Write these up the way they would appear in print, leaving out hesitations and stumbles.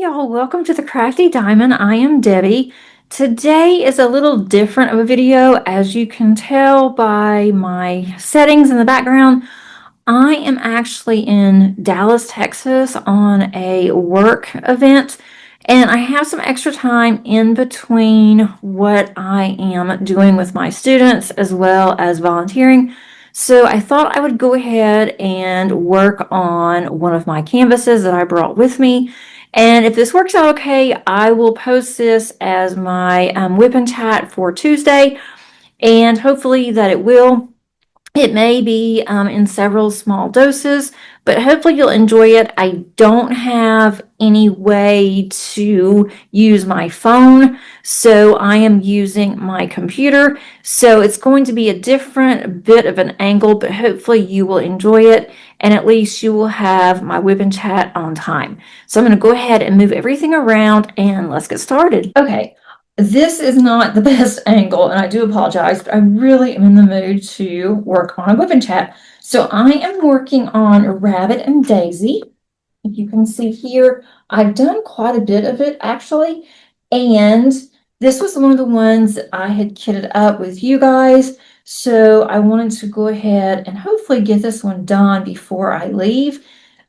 y'all, welcome to the Crafty Diamond. I am Debbie. Today is a little different of a video, as you can tell by my settings in the background. I am actually in Dallas, Texas on a work event, and I have some extra time in between what I am doing with my students as well as volunteering. So I thought I would go ahead and work on one of my canvases that I brought with me. And if this works out okay, I will post this as my whip and chat for Tuesday, and hopefully that it will. It may be in several small doses, but hopefully you'll enjoy it. I don't have any way to use my phone, so I am using my computer. So it's going to be a different bit of an angle, but hopefully you will enjoy it, and at least you will have my whip and chat on time. So I'm going to go ahead and move everything around, and let's get started. Okay. This is not the best angle, and I do apologize, but I really am in the mood to work on a whip and chat. So I am working on Rabbit and Daisy. If you can see here, I've done quite a bit of it actually, and this was one of the ones that I had kitted up with you guys. So I wanted to go ahead and hopefully get this one done before I leave.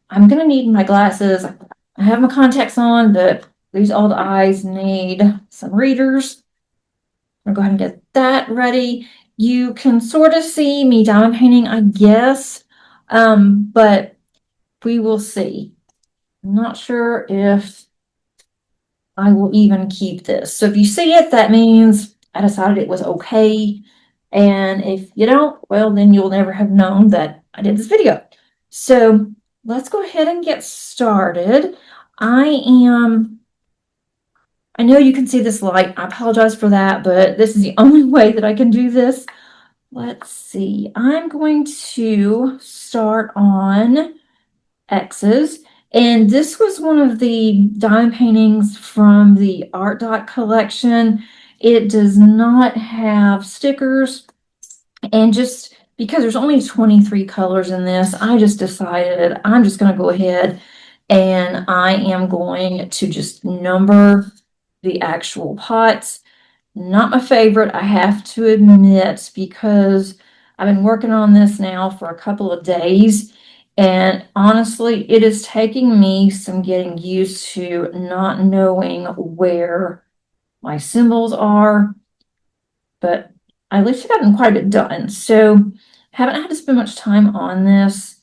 I'm gonna need my glasses. I have my contacts on, but these old eyes need some readers. I'm gonna go ahead and get that ready. You can sort of see me diamond painting, I guess, but we will see. I'm not sure if I will even keep this. So if you see it, that means I decided it was okay. And if you don't, well, then you'll never have known that I did this video. So let's go ahead and get started. I know you can see this light. I apologize for that, but this is the only way that I can do this. Let's see. I'm going to start on X's. And this was one of the diamond paintings from the Art Dot collection. It does not have stickers. And just because there's only 23 colors in this, I just decided I'm just going to go ahead and I am going to just number the actual pots. Not my favorite, I have to admit, because I've been working on this now for a couple of days, and honestly, it is taking me some getting used to not knowing where my symbols are, but at least I've gotten quite a bit done. So haven't had to spend much time on this.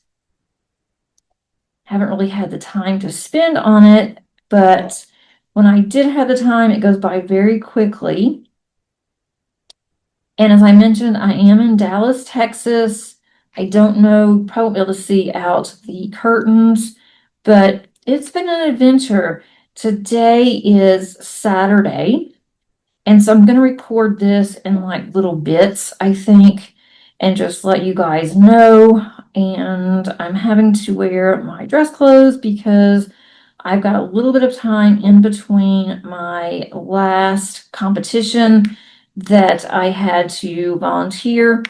Haven't really had the time to spend on it, but when I did have the time, it goes by very quickly. And as I mentioned, I am in Dallas, Texas. I don't know, probably won't be able to see out the curtains, but it's been an adventure. Today is Saturday, and so I'm going to record this in like little bits, I think, and just let you guys know. And I'm having to wear my dress clothes because I've got a little bit of time in between my last competition that I had to volunteer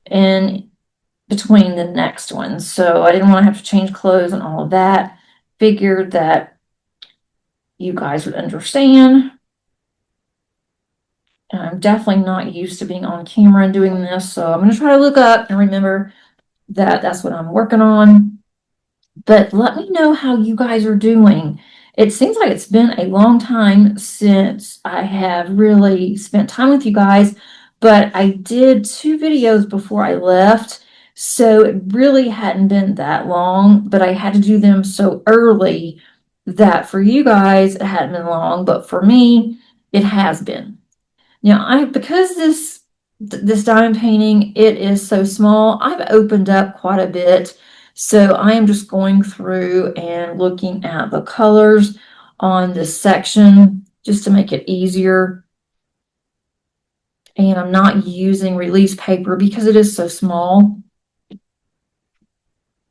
and between the next one. So I didn't want to have to change clothes and all of that. Figured that you guys would understand. And I'm definitely not used to being on camera and doing this. So I'm going to try to look up and remember that that's what I'm working on. But let me know how you guys are doing. It seems like it's been a long time since I have really spent time with you guys, but I did 2 videos before I left, so it really hadn't been that long, but I had to do them so early that for you guys it hadn't been long, but for me it has been. Now, because this diamond painting, it is so small, I've opened up quite a bit. So I am just going through and looking at the colors on this section just to make it easier. And I'm not using release paper because it is so small.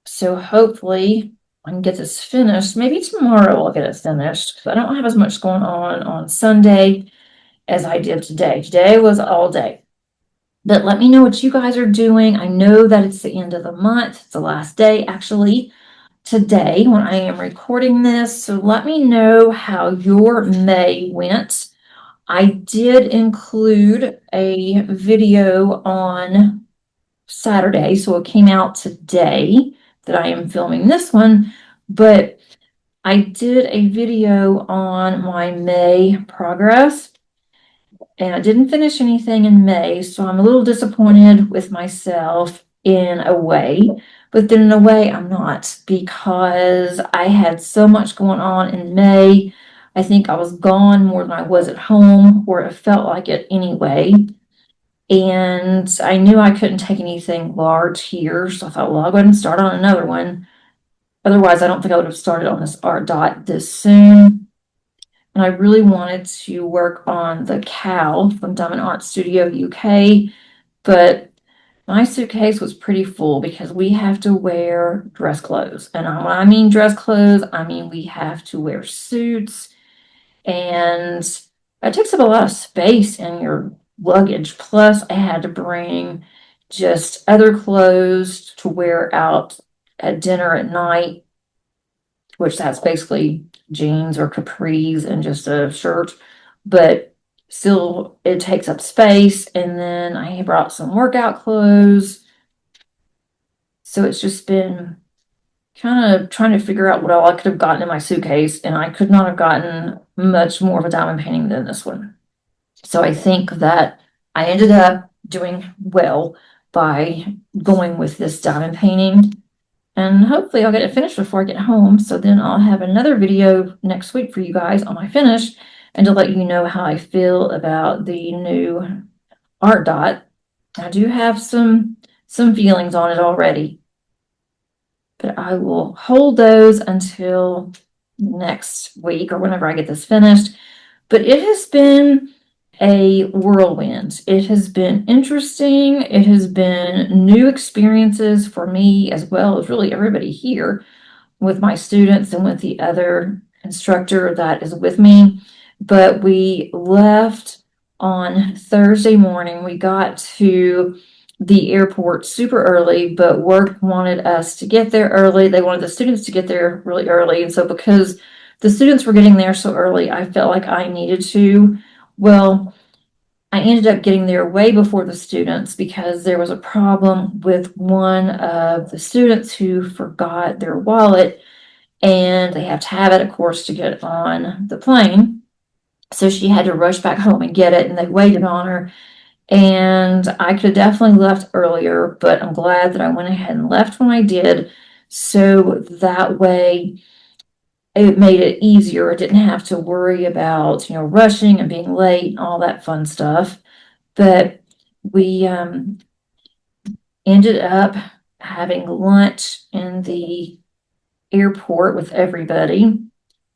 So hopefully I can get this finished. Maybe tomorrow I'll get it finished, because I don't have as much going on Sunday as I did today. Today was all day. But let me know what you guys are doing. I know that it's the end of the month. It's the last day, actually. today when I am recording this. So let me know how your May went. I did include a video on Saturday, so it came out today that I am filming this one, but I did a video on my May progress, and I didn't finish anything in May, so I'm a little disappointed with myself in a way, but then in a way I'm not, because I had so much going on in May. I think I was gone more than I was at home, or it felt like it anyway. And I knew I couldn't take anything large here, so I thought, well, I'll go ahead and start on another one. Otherwise, I don't think I would have started on this art dot this soon. And I really wanted to work on the cow from Diamond Art Studio UK, but my suitcase was pretty full because we have to wear dress clothes. And when I mean dress clothes, I mean we have to wear suits, and it takes up a lot of space in your luggage. Plus, I had to bring just other clothes to wear out at dinner at night, which that's basically jeans or capris and just a shirt, but still it takes up space. And then I brought some workout clothes. So it's just been kind of trying to figure out what all I could have gotten in my suitcase, and I could not have gotten much more of a diamond painting than this one. So I think that I ended up doing well by going with this diamond painting. And hopefully I'll get it finished before I get home. So then I'll have another video next week for you guys on my finish, and to let you know how I feel about the new art dot. I do have some feelings on it already, but I will hold those until next week or whenever I get this finished. But it has been a whirlwind. It has been interesting. It has been new experiences for me, as well as really everybody here, with my students and with the other instructor that is with me. But we left on Thursday morning. We got to the airport super early, but work wanted us to get there early. They wanted the students to get there really early. And so because the students were getting there so early, I felt like I needed to. Well, I ended up getting there way before the students because there was a problem with one of the students who forgot their wallet, and they have to have it, of course, to get on the plane. So she had to rush back home and get it, and they waited on her. And I could have definitely left earlier, but I'm glad that I went ahead and left when I did. So that way it made it easier. I didn't have to worry about, rushing and being late and all that fun stuff. But we ended up having lunch in the airport with everybody.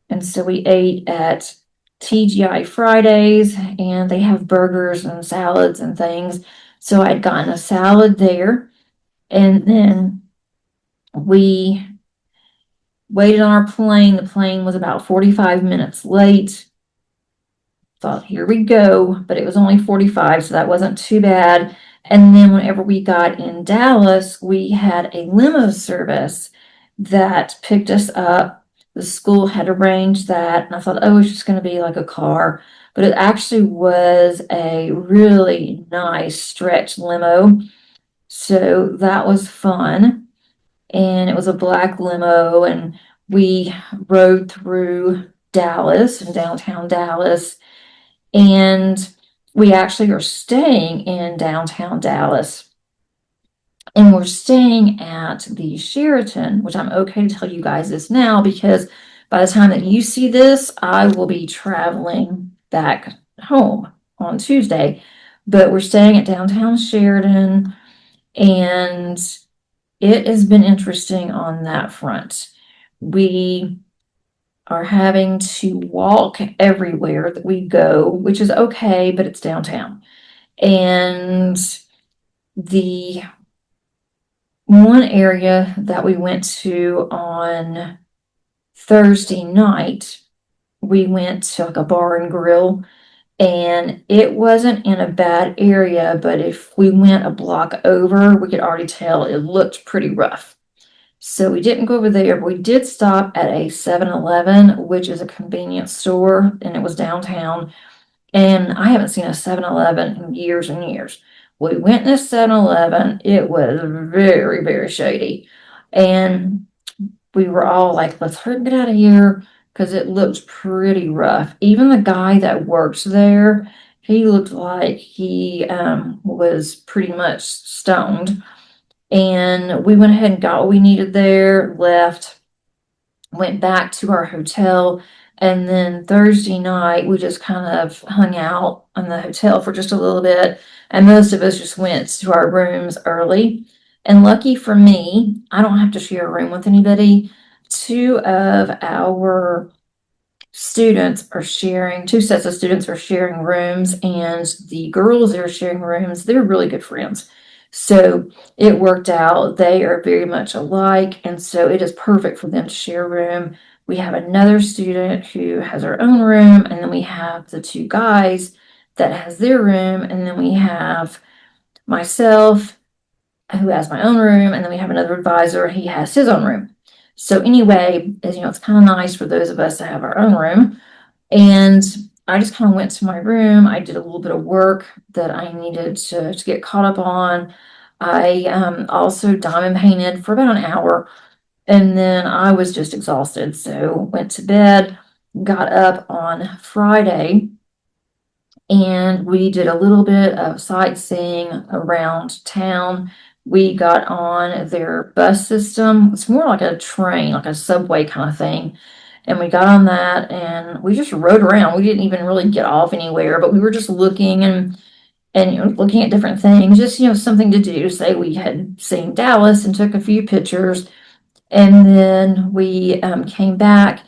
And so we ate at TGI Fridays, and they have burgers and salads and things. So I'd gotten a salad there, and then we waited on our plane. The plane was about 45 minutes late. Thought, here we go, but it was only 45, so that wasn't too bad. And then whenever we got in Dallas, we had a limo service that picked us up. The school had arranged that, and I thought, oh, it's just going to be like a car, but it actually was a really nice stretch limo. So that was fun, and it was a black limo, and we rode through Dallas and downtown Dallas, and we actually are staying in downtown Dallas. And we're staying at the Sheraton, which I'm okay to tell you guys this now, because by the time that you see this, I will be traveling back home on Tuesday. But we're staying at downtown Sheraton, and it has been interesting on that front. We are having to walk everywhere that we go, which is okay, but it's downtown. And the one area that we went to on Thursday night, we went to like a bar and grill, and it wasn't in a bad area, but if we went a block over, we could already tell it looked pretty rough. So we didn't go over there, but we did stop at a 7-Eleven, which is a convenience store, and it was downtown. And I haven't seen a 7-Eleven in years and years. We went in a 7-Eleven. It was very, very shady. And we were all like, let's hurry and get out of here because it looked pretty rough. Even the guy that works there, he looked like he was pretty much stoned. And we went ahead and got what we needed there, left, went back to our hotel. And then Thursday night, we just kind of hung out in the hotel for just a little bit. And most of us just went to our rooms early. And lucky for me, I don't have to share a room with anybody. Two of our students are sharing, two sets of students are sharing rooms, and the girls that are sharing rooms, they're really good friends. So it worked out. They are very much alike, and so it is perfect for them to share a room. We have another student who has her own room, and then we have the two guys that has their room, and then we have myself who has my own room, and then we have another advisor, he has his own room. So anyway, as you know, it's kind of nice for those of us to have our own room. And I just kind of went to my room. I did a little bit of work that I needed to get caught up on. I also diamond painted for about an hour, and then I was just exhausted. So went to bed, got up on Friday, and we did a little bit of sightseeing around town. We got on their bus system. It's more like a train, like a subway kind of thing. And we got on that and we just rode around. We didn't even really get off anywhere, but we were just looking and looking at different things, just something to do. Say we had seen Dallas and took a few pictures. And then we came back.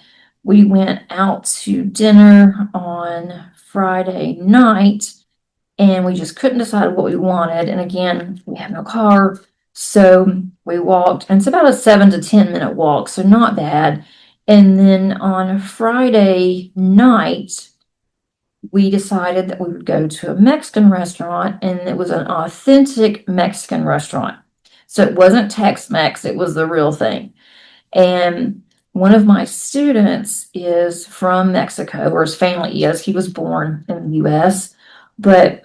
We went out to dinner on Friday night, and we just couldn't decide what we wanted. And again, we have no car, so we walked, and it's about a 7 to 10 minute walk, so not bad. And then on Friday night, we decided that we would go to a Mexican restaurant, and it was an authentic Mexican restaurant. So it wasn't Tex-Mex, it was the real thing. And one of my students is from Mexico, or his family is. He was born in the US, but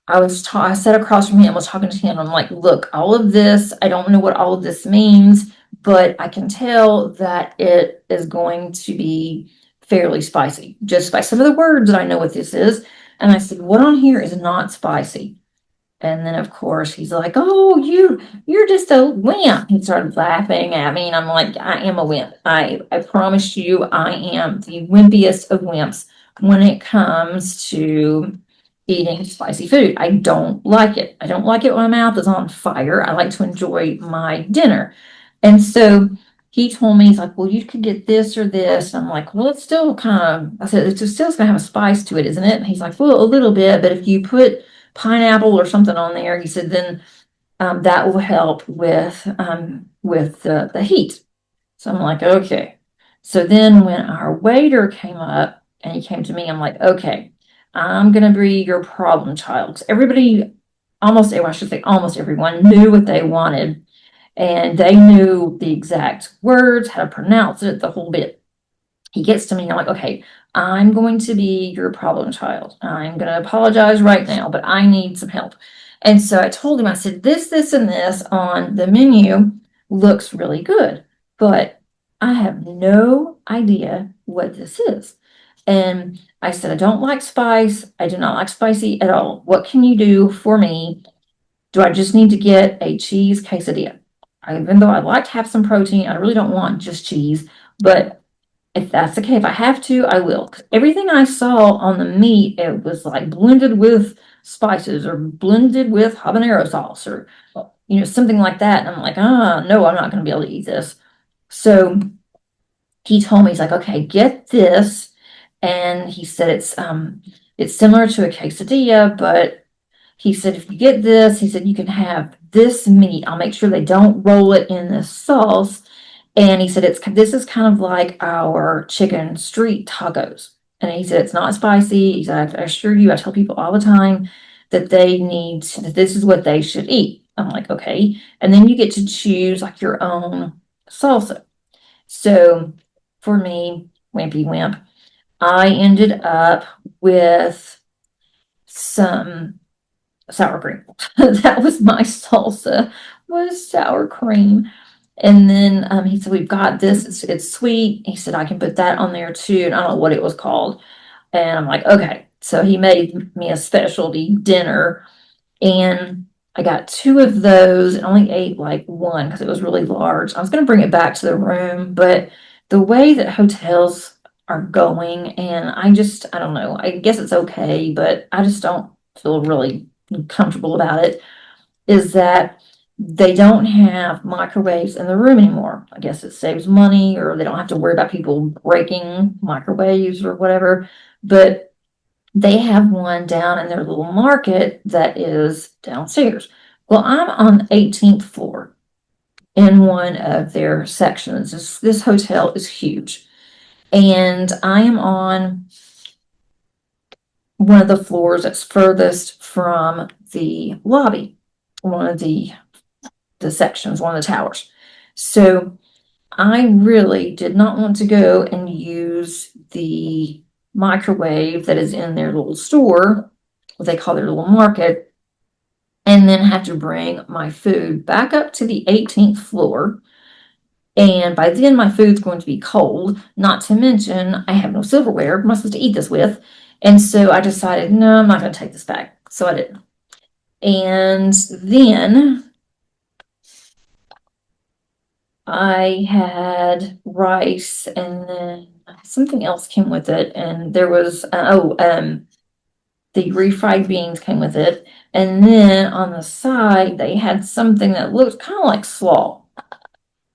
I sat across from him, was talking to him. I'm like, look, all of this, I don't know what all of this means, but I can tell that it is going to be fairly spicy, just by some of the words that I know what this is. And I said, what on here is not spicy? And then, of course, he's like, "Oh, you're just a wimp." He started laughing at me, and I'm like, "I am a wimp. I promise you, I am the wimpiest of wimps when it comes to eating spicy food. I don't like it. I don't like it when my mouth is on fire. I like to enjoy my dinner." And so he told me, he's like, "Well, you could get this or this." And I'm like, "Well, it's still kind of," I said, "it's still going to have a spice to it, isn't it?" And he's like, "Well, a little bit, but if you put pineapple or something on there," he said, "then that will help with the heat." So I'm like, okay. So then when our waiter came up and he came to me, I'm like, okay, I'm gonna be your problem child. 'Cause everybody, almost everyone, I should say almost everyone, knew what they wanted, and they knew the exact words, how to pronounce it, the whole bit. He gets to me, and I'm like, okay, I'm going to be your problem child. I'm going to apologize right now, but I need some help. And so I told him, I said, this, and this on the menu looks really good, but I have no idea what this is. And I said, I don't like spice. I do not like spicy at all. What can you do for me? Do I just need to get a cheese quesadilla? Even though I like to have some protein, I really don't want just cheese, but if that's the case, if I have to, I will. 'Cause everything I saw on the meat, it was like blended with spices or blended with habanero sauce or, something like that. And I'm like, no, I'm not going to be able to eat this. So he told me, he's like, okay, get this. And he said it's similar to a quesadilla, but he said, if you get this, he said, you can have this meat. I'll make sure they don't roll it in this sauce. And he said, this is kind of like our chicken street tacos. And he said, it's not spicy. He said, I assure you, I tell people all the time that that this is what they should eat. I'm like, okay. And then you get to choose like your own salsa. So for me, wimpy wimp, I ended up with some sour cream. That was my salsa, was sour cream. And then he said, we've got this, it's sweet. He said, I can put that on there too. And I don't know what it was called. And I'm like, okay. So he made me a specialty dinner, and I got two of those and only ate like one because it was really large. I was going to bring it back to the room, but the way that hotels are going, and I don't know, I guess it's okay, but I just don't feel really comfortable about it, is that they don't have microwaves in the room anymore. I guess it saves money, or they don't have to worry about people breaking microwaves or whatever. But they have one down in their little market that is downstairs. Well, I'm on the 18th floor in one of their sections. This hotel is huge. And I am on one of the floors that's furthest from the lobby, one of the sections, one of the towers. So I really did not want to go and use the microwave that is in their little store, what they call their little market, and then have to bring my food back up to the 18th floor. And by then, my food's going to be cold, not to mention I have no silverware. What am I supposed to eat this with? And so I decided, no, I'm not going to take this back. So I didn't. And then I had rice, and then something else came with it. And there was, the refried beans came with it. And then on the side, they had something that looked kind of like slaw.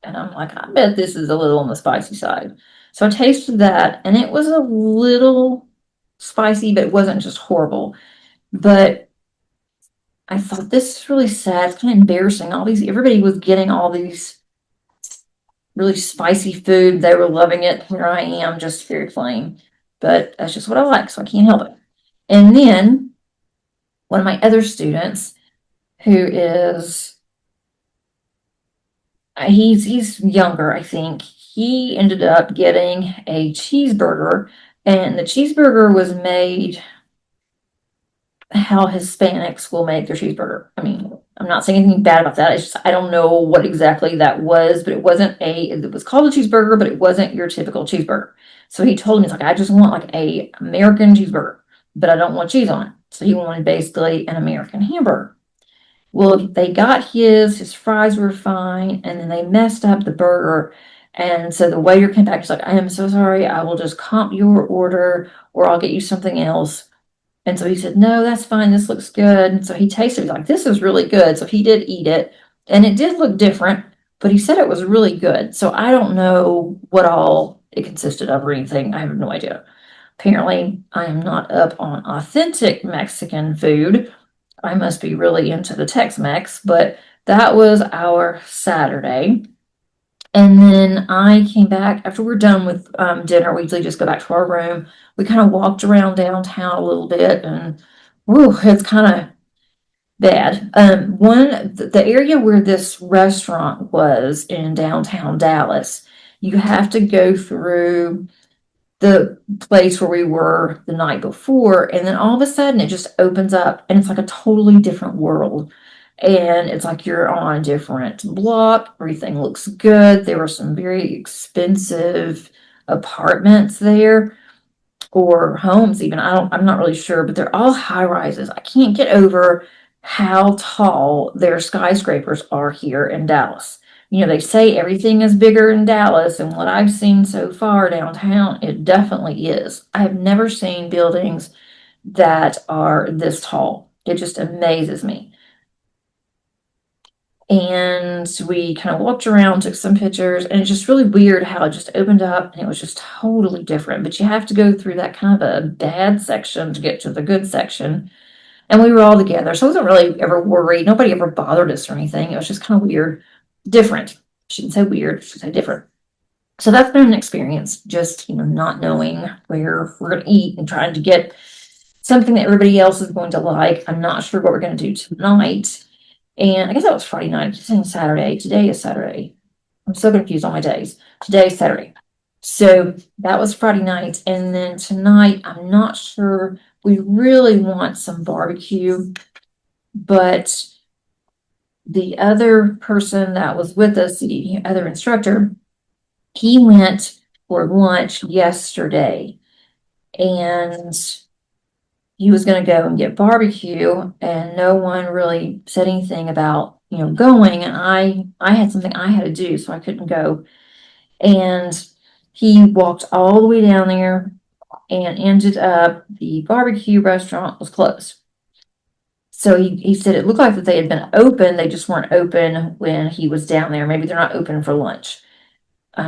And I'm like, I bet this is a little on the spicy side. So I tasted that, and it was a little spicy, but it wasn't just horrible. But I thought, this is really sad. It's kind of embarrassing. Everybody was getting all these really spicy food. They were loving it. Here I am, just very plain. But that's just what I like, so I can't help it. And then one of my other students, who is he's younger, I think, he ended up getting a cheeseburger, and the cheeseburger was made how Hispanics will make their cheeseburger. I mean, I'm not saying anything bad about that. It's just I don't know what exactly that was, but it was called a cheeseburger, but it wasn't your typical cheeseburger. So he told me, he's like, I just want like a American cheeseburger, but I don't want cheese on it. So he wanted basically an American hamburger. Well, they got his fries were fine, and then they messed up the burger. And so the waiter came back, he's like, I am so sorry, I will just comp your order, or I'll get you something else. And so he said, no, that's fine, this looks good. And so he tasted it, he's like, this is really good. So he did eat it, and it did look different, but he said it was really good. So I don't know what all it consisted of or anything. I have no idea. Apparently, I am not up on authentic Mexican food. I must be really into the Tex-Mex, but that was our Saturday. And then I came back after we're done with dinner. We usually just go back to our room. We kind of walked around downtown a little bit, and whew, it's kind of bad. The area where this restaurant was in downtown Dallas, you have to go through the place where we were the night before, and then all of a sudden it just opens up, and it's like a totally different world. And it's like you're on a different block. Everything looks good. There were some very expensive apartments there, or homes even. I'm not really sure, but they're all high rises. I can't get over how tall their skyscrapers are here in Dallas. You know, they say everything is bigger in Dallas, and what I've seen so far downtown, it definitely is. I have never seen buildings that are this tall. It just amazes me. And we kind of walked around, took some pictures, and it's just really weird how it just opened up and it was just totally different. But you have to go through that kind of a bad section to get to the good section. And we were all together, so I wasn't really ever worried. Nobody ever bothered us or anything. It was just kind of weird, different. I shouldn't say weird, I should say different. So that's been an experience, just, not knowing where we're going to eat and trying to get something that everybody else is going to like. I'm not sure what we're going to do tonight. And I guess that was Friday night. It's saying Saturday. Today is Saturday. I'm so confused on my days. Today is Saturday. So that was Friday night. And then tonight, I'm not sure. We really want some barbecue, but the other person that was with us, the other instructor, he went for lunch yesterday and he was going to go and get barbecue, and no one really said anything about, going. And I had something I had to do, so I couldn't go. And he walked all the way down there and ended up, the barbecue restaurant was closed. So he said it looked like that they had been open, they just weren't open when he was down there. Maybe they're not open for lunch.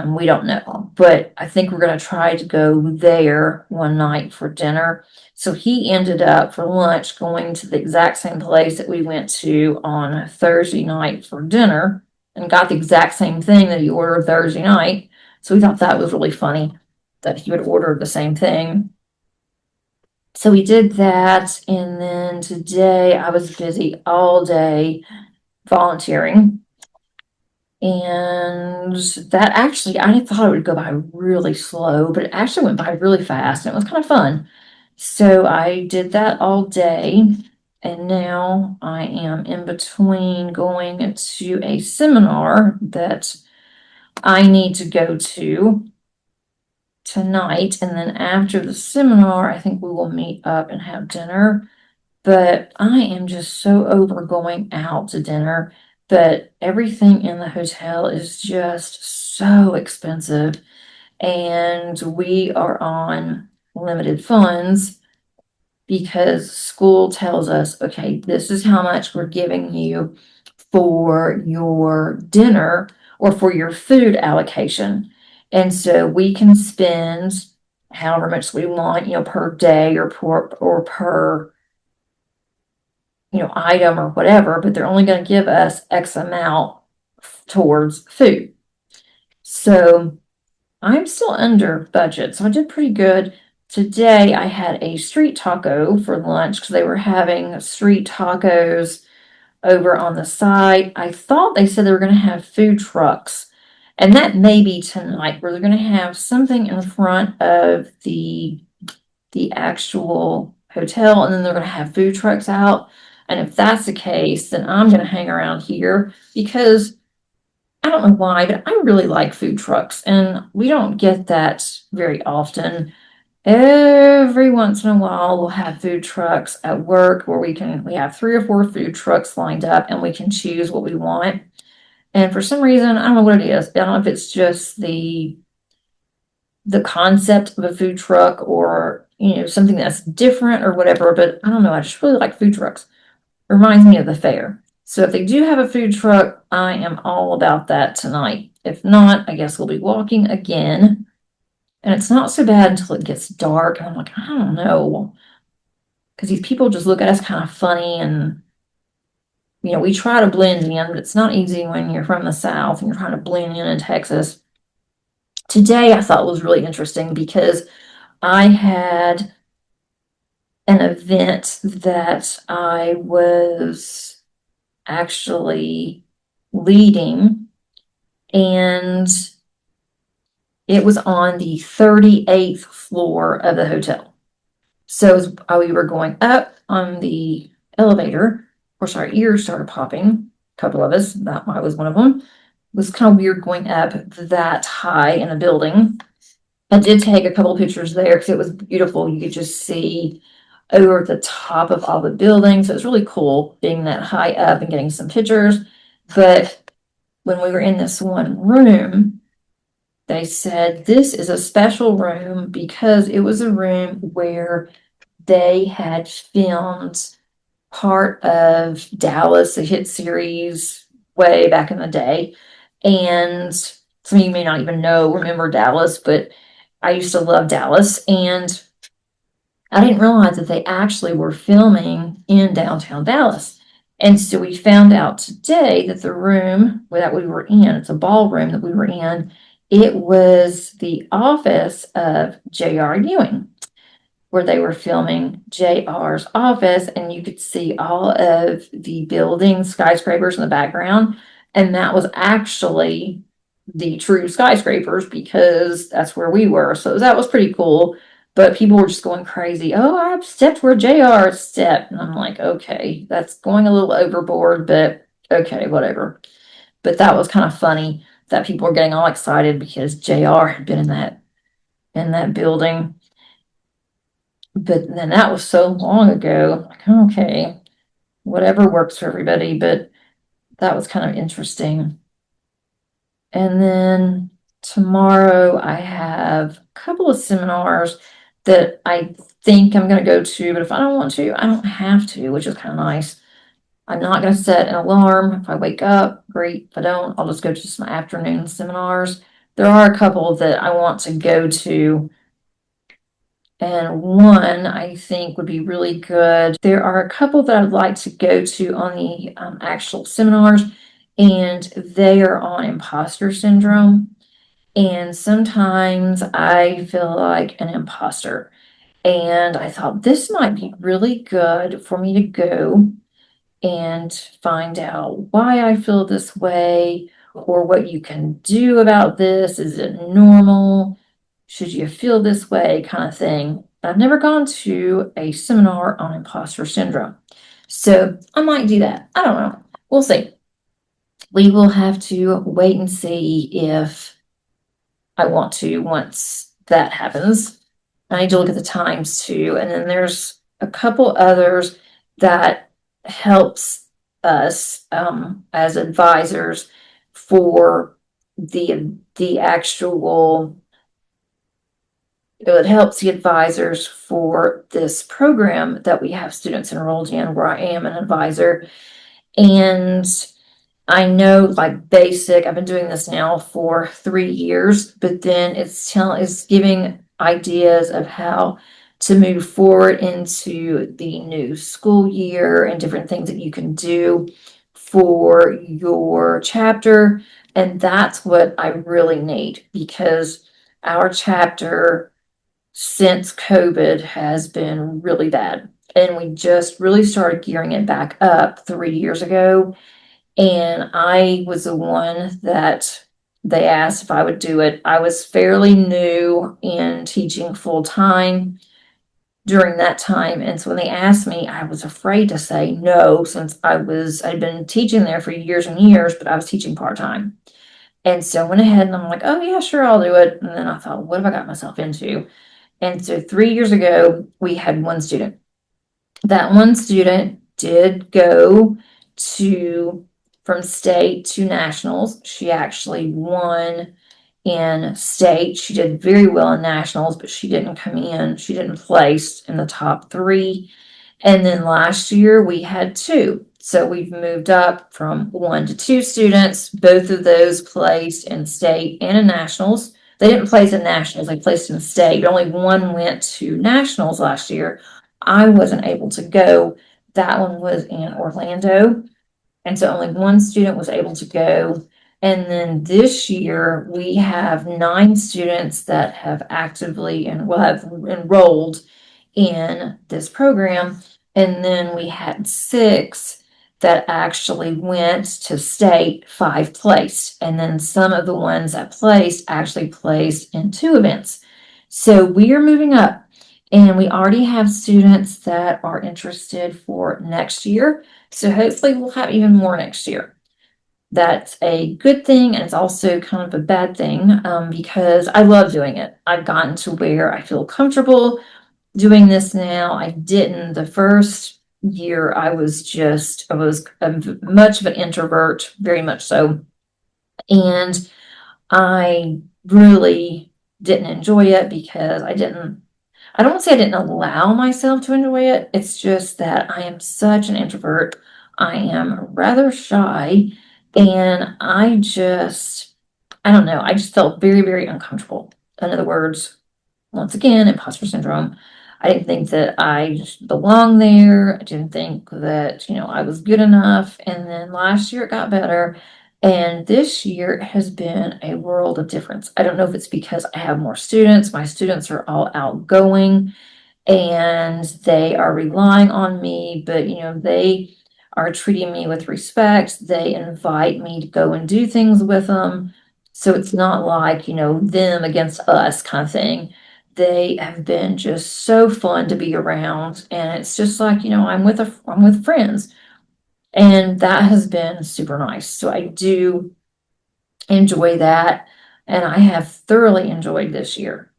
We don't know, but I think we're going to try to go there one night for dinner. So he ended up for lunch going to the exact same place that we went to on Thursday night for dinner and got the exact same thing that he ordered Thursday night. So we thought that was really funny that he would order the same thing. So we did that. And then today I was busy all day volunteering. And that actually, I thought it would go by really slow, but it actually went by really fast and it was kind of fun. So I did that all day. And now I am in between going to a seminar that I need to go to tonight. And then after the seminar, I think we will meet up and have dinner. But I am just so over going out to dinner. But everything in the hotel is just so expensive. And we are on limited funds because school tells us, okay, this is how much we're giving you for your dinner or for your food allocation. And so we can spend however much we want, per day or per item or whatever, but they're only going to give us X amount towards food. So I'm still under budget. So I did pretty good. Today I had a street taco for lunch because they were having street tacos over on the side. I thought they said they were going to have food trucks. And that may be tonight, where they're going to have something in front of the actual hotel, and then they're going to have food trucks out. And if that's the case, then I'm going to hang around here because I don't know why, but I really like food trucks, and we don't get that very often. Every once in a while, we'll have food trucks at work where we have 3 or 4 food trucks lined up and we can choose what we want. And for some reason, I don't know what it is. I don't know if it's just the concept of a food truck or, something that's different or whatever, but I don't know. I just really like food trucks. It reminds me of the fair. So if they do have a food truck, I am all about that tonight. If not, I guess we'll be walking again. And it's not so bad until it gets dark. And I'm like, I don't know. Because these people just look at us kind of funny, and we try to blend in, but it's not easy when you're from the South and you're trying to blend in Texas. Today I thought was really interesting because I had an event that I was actually leading, and it was on the 38th floor of the hotel. So as we were going up on the elevator, of course, our ears started popping. A couple of us, that I was one of them. It was kind of weird going up that high in a building. I did take a couple of pictures there because it was beautiful. You could just see over the top of all the buildings. So it was really cool being that high up and getting some pictures. But when we were in this one room, they said this is a special room because it was a room where they had filmed part of Dallas, a hit series way back in the day. And some of you may not even remember Dallas, but I used to love Dallas. And I didn't realize that they actually were filming in downtown Dallas. And so we found out today that the room that we were in, it's a ballroom that we were in, it was the office of J.R. Ewing. where they were filming JR's office, and you could see all of the buildings, skyscrapers in the background. And that was actually the true skyscrapers because that's where we were. So that was pretty cool. But people were just going crazy. Oh, I've stepped where JR stepped. And I'm like, okay, that's going a little overboard, but okay, whatever. But that was kind of funny that people were getting all excited because JR had been in that building. But then that was so long ago. Like, okay, whatever works for everybody, but that was kind of interesting. And then tomorrow I have a couple of seminars that I think I'm going to go to, but if I don't want to, I don't have to, which is kind of nice. I'm not going to set an alarm. If I wake up, great. If I don't, I'll just go to some afternoon seminars. There are a couple that I want to go to, and one I think would be really good. There are a couple that I'd like to go to on the actual seminars, and they are on imposter syndrome. And sometimes I feel like an imposter. And I thought this might be really good for me to go and find out why I feel this way or what you can do about this. Is it normal? Should you feel this way? Kind of thing. I've never gone to a seminar on imposter syndrome. So I might do that. I don't know. We'll see. We will have to wait and see if I want to once that happens. I need to look at the times too. And then there's a couple others that helps us as advisors for the actual it helps the advisors for this program that we have students enrolled in where I am an advisor. And I know like basic, I've been doing this now for 3 years, but then it's giving ideas of how to move forward into the new school year and different things that you can do for your chapter. And that's what I really need because our chapter since COVID has been really bad. And we just really started gearing it back up 3 years ago. And I was the one that they asked if I would do it. I was fairly new in teaching full time during that time. And so when they asked me, I was afraid to say no since I'd been teaching there for years and years, but I was teaching part time. And so I went ahead and I'm like, oh yeah, sure, I'll do it. And then I thought, what have I got myself into? And so 3 years ago, we had one student. That one student did go to from state to nationals. She actually won in state. She did very well in nationals, but she didn't come in. She didn't place in the top three. And then last year we had two. So we've moved up from 1 to 2 students. Both of those placed in state and in nationals. They didn't place in nationals, they placed in state. Only one went to nationals last year. I wasn't able to go. That one was in Orlando. And so only one student was able to go. And then this year we have 9 students that have actively and will have enrolled in this program. And then we had 6 that actually went to state, 5 placed. And then some of the ones that placed actually placed in 2 events. So we are moving up. And we already have students that are interested for next year. So hopefully we'll have even more next year. That's a good thing, and it's also kind of a bad thing because I love doing it. I've gotten to where I feel comfortable doing this now. I didn't the first year. I was much of an introvert, very much so. And I really didn't enjoy it because I don't want to say I didn't allow myself to enjoy it. It's just that I am such an introvert. I am rather shy, and I don't know, I just felt very, very uncomfortable. In other words, once again, imposter syndrome. I didn't think that I belonged there. I didn't think that, I was good enough. And then last year it got better. And this year has been a world of difference. I don't know if it's because I have more students. My students are all outgoing and they are relying on me, but they are treating me with respect. They invite me to go and do things with them. So it's not like, them against us kind of thing. They have been just so fun to be around. And it's just like, I'm with friends. And that has been super nice. So I do enjoy that. And I have thoroughly enjoyed this year.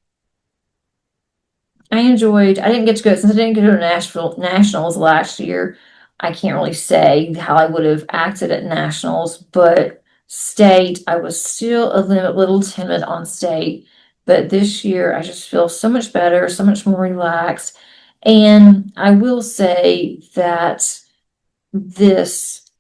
I didn't get to go, since I didn't go to Nashville Nationals last year. I can't really say how I would have acted at Nationals, but state, I was still a little timid on state. But this year, I just feel so much better, so much more relaxed. And I will say that this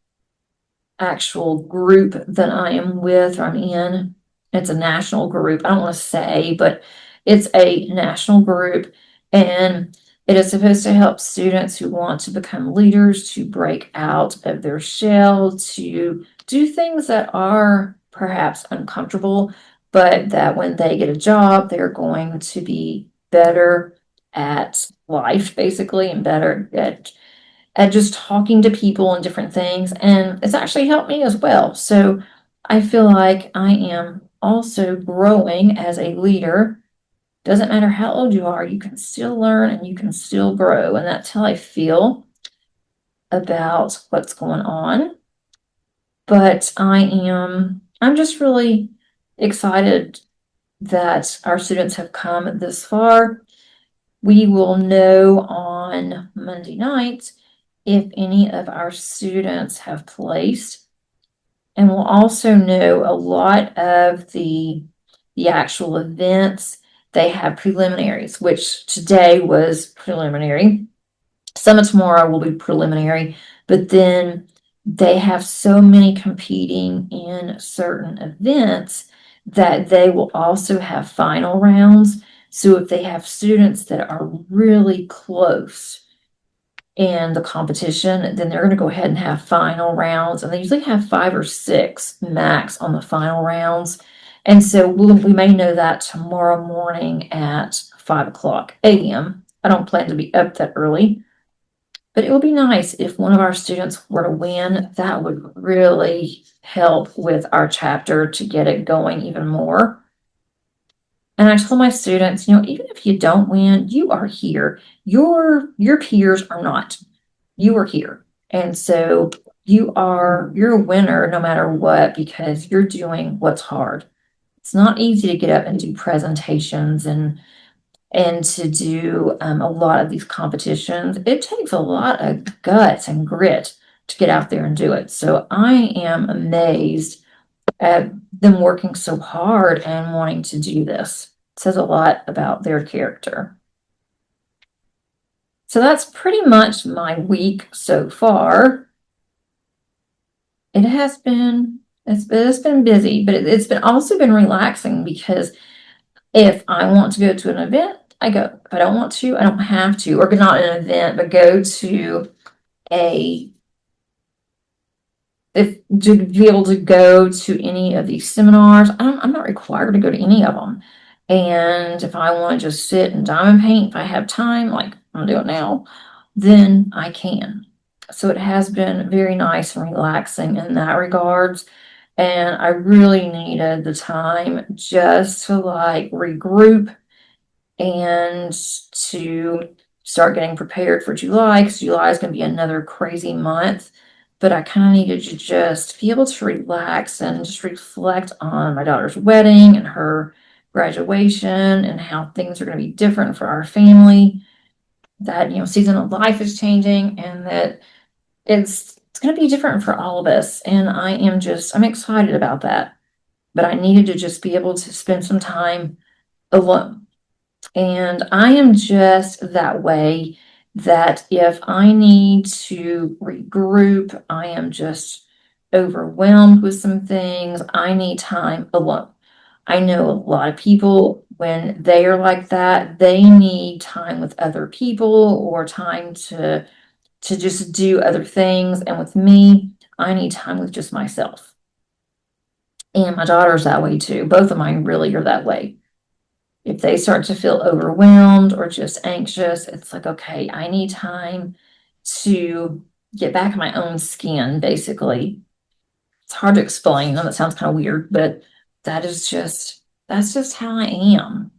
actual group that I am with, or I'm in, it's a national group. I don't want to say, but it's a national group, and it is supposed to help students who want to become leaders to break out of their shell, to do things that are perhaps uncomfortable, but that when they get a job, they're going to be better at life, basically, and better at just talking to people and different things. And it's actually helped me as well. So I feel like I am also growing as a leader. Doesn't matter how old you are, you can still learn and you can still grow. And that's how I feel about what's going on. But I'm just really excited that our students have come this far. We will know on Monday night if any of our students have placed, and we'll also know a lot of the actual events. They have preliminaries, which today was preliminary. Some of tomorrow will be preliminary, but then they have so many competing in certain events that they will also have final rounds. So if they have students that are really close in the competition, then they're going to go ahead and have final rounds. And they usually have 5 or 6 max on the final rounds. And so we may know that tomorrow morning at 5 o'clock a.m. I don't plan to be up that early, but it would be nice if one of our students were to win. That would really help with our chapter to get it going even more. And I told my students, even if you don't win, you are here. Your peers are not. You are here. And so you're a winner no matter what, because you're doing what's hard. It's not easy to get up and do presentations and to do a lot of these competitions. It takes a lot of guts and grit to get out there and do it. So I am amazed at them working so hard and wanting to do this. It says a lot about their character. So that's pretty much my week so far. It's been busy, but it's been also been relaxing, because if I want to go to an event, I go. If I don't want to, I don't have to, or not an event, but go to a if to be able to go to any of these seminars. I'm not required to go to any of them. And if I want to just sit and diamond paint, if I have time, like I'm doing now, then I can. So it has been very nice and relaxing in that regards. And I really needed the time just to like regroup and to start getting prepared for July, because July is going to be another crazy month. But I kind of needed to just be able to relax and just reflect on my daughter's wedding and her graduation and how things are going to be different for our family. That, season of life is changing, and that it's going to be different for all of us. And I'm excited about that. But I needed to just be able to spend some time alone. And I am just that way, that if I need to regroup, I am just overwhelmed with some things, I need time alone. I know a lot of people, when they are like that, they need time with other people or time to just do other things. And with me, I need time with just myself. And my daughter's that way too. Both of mine really are that way. If they start to feel overwhelmed or just anxious, it's like, okay, I need time to get back in my own skin, basically. It's hard to explain. I know that sounds kind of weird, but that's just how I am.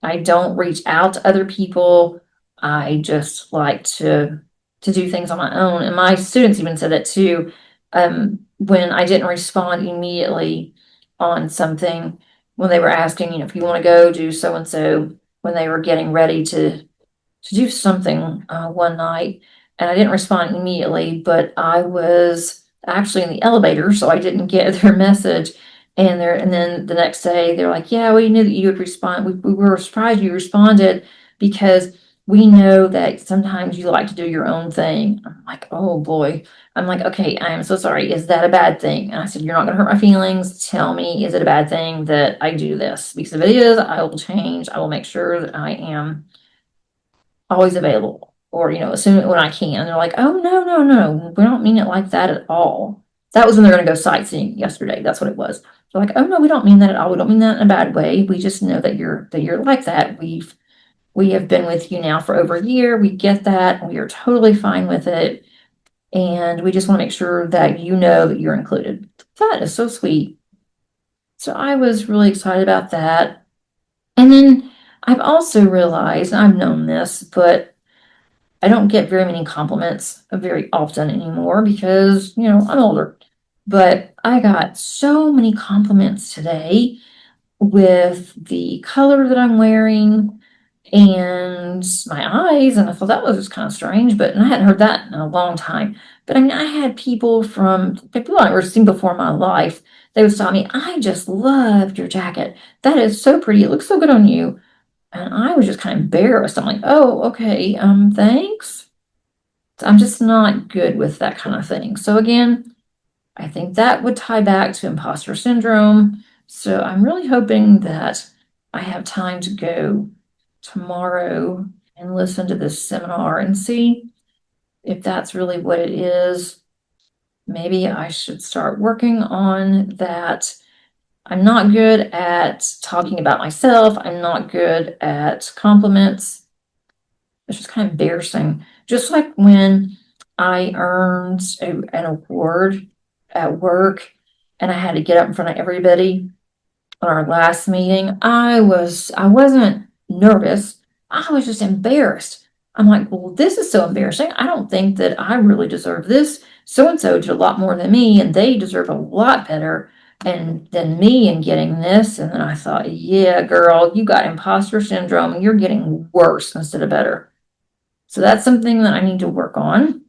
I don't reach out to other people. I just like to do things on my own. And my students even said that too. When I didn't respond immediately on something, when they were asking, if you want to go do so and so, when they were getting ready to do something one night, and I didn't respond immediately, but I was actually in the elevator, so I didn't get their message. And then the next day they're like, "Yeah, we knew that you would respond. We were surprised you responded because we know that sometimes you like to do your own thing." I'm like, "Oh boy." I'm like, "Okay, I am so sorry. Is that a bad thing?" And I said, "You're not going to hurt my feelings. Tell me, is it a bad thing that I do this? Because if it is, I will change. I will make sure that I am always available, or as soon when I can." And they're like, "Oh, no, no, no, we don't mean it like that at all." That was when they're going to go sightseeing yesterday. That's what it was. They're like, "Oh no, we don't mean that at all. We don't mean that in a bad way. We just know that you're like that. We have been with you now for over a year. We get that. We are totally fine with it. And we just want to make sure that you know that you're included." That is so sweet. So I was really excited about that. And then I've also realized, and I've known this, but I don't get very many compliments very often anymore because, I'm older. But I got so many compliments today with the color that I'm wearing and my eyes. And I thought that was just kind of strange, but I hadn't heard that in a long time. But I mean, I had people I've never seen before in my life. They would stop me. "I just loved your jacket. That is so pretty. It looks so good on you." And I was just kind of embarrassed. I'm like, "Oh, okay. Thanks." I'm just not good with that kind of thing. So again, I think that would tie back to imposter syndrome. So I'm really hoping that I have time to go tomorrow and listen to this seminar and see if that's really what it is. Maybe I should start working on that. I'm not good at talking about myself. I'm not good at compliments. It's just kind of embarrassing. Just like when I earned an award at work and I had to get up in front of everybody on our last meeting. I wasn't nervous. I was just embarrassed. I'm like, "Well, this is so embarrassing. I don't think that I really deserve this. So and so did a lot more than me, and they deserve a lot better than me in getting this." And then I thought, "Yeah, girl, you got imposter syndrome and you're getting worse instead of better." So that's something that I need to work on.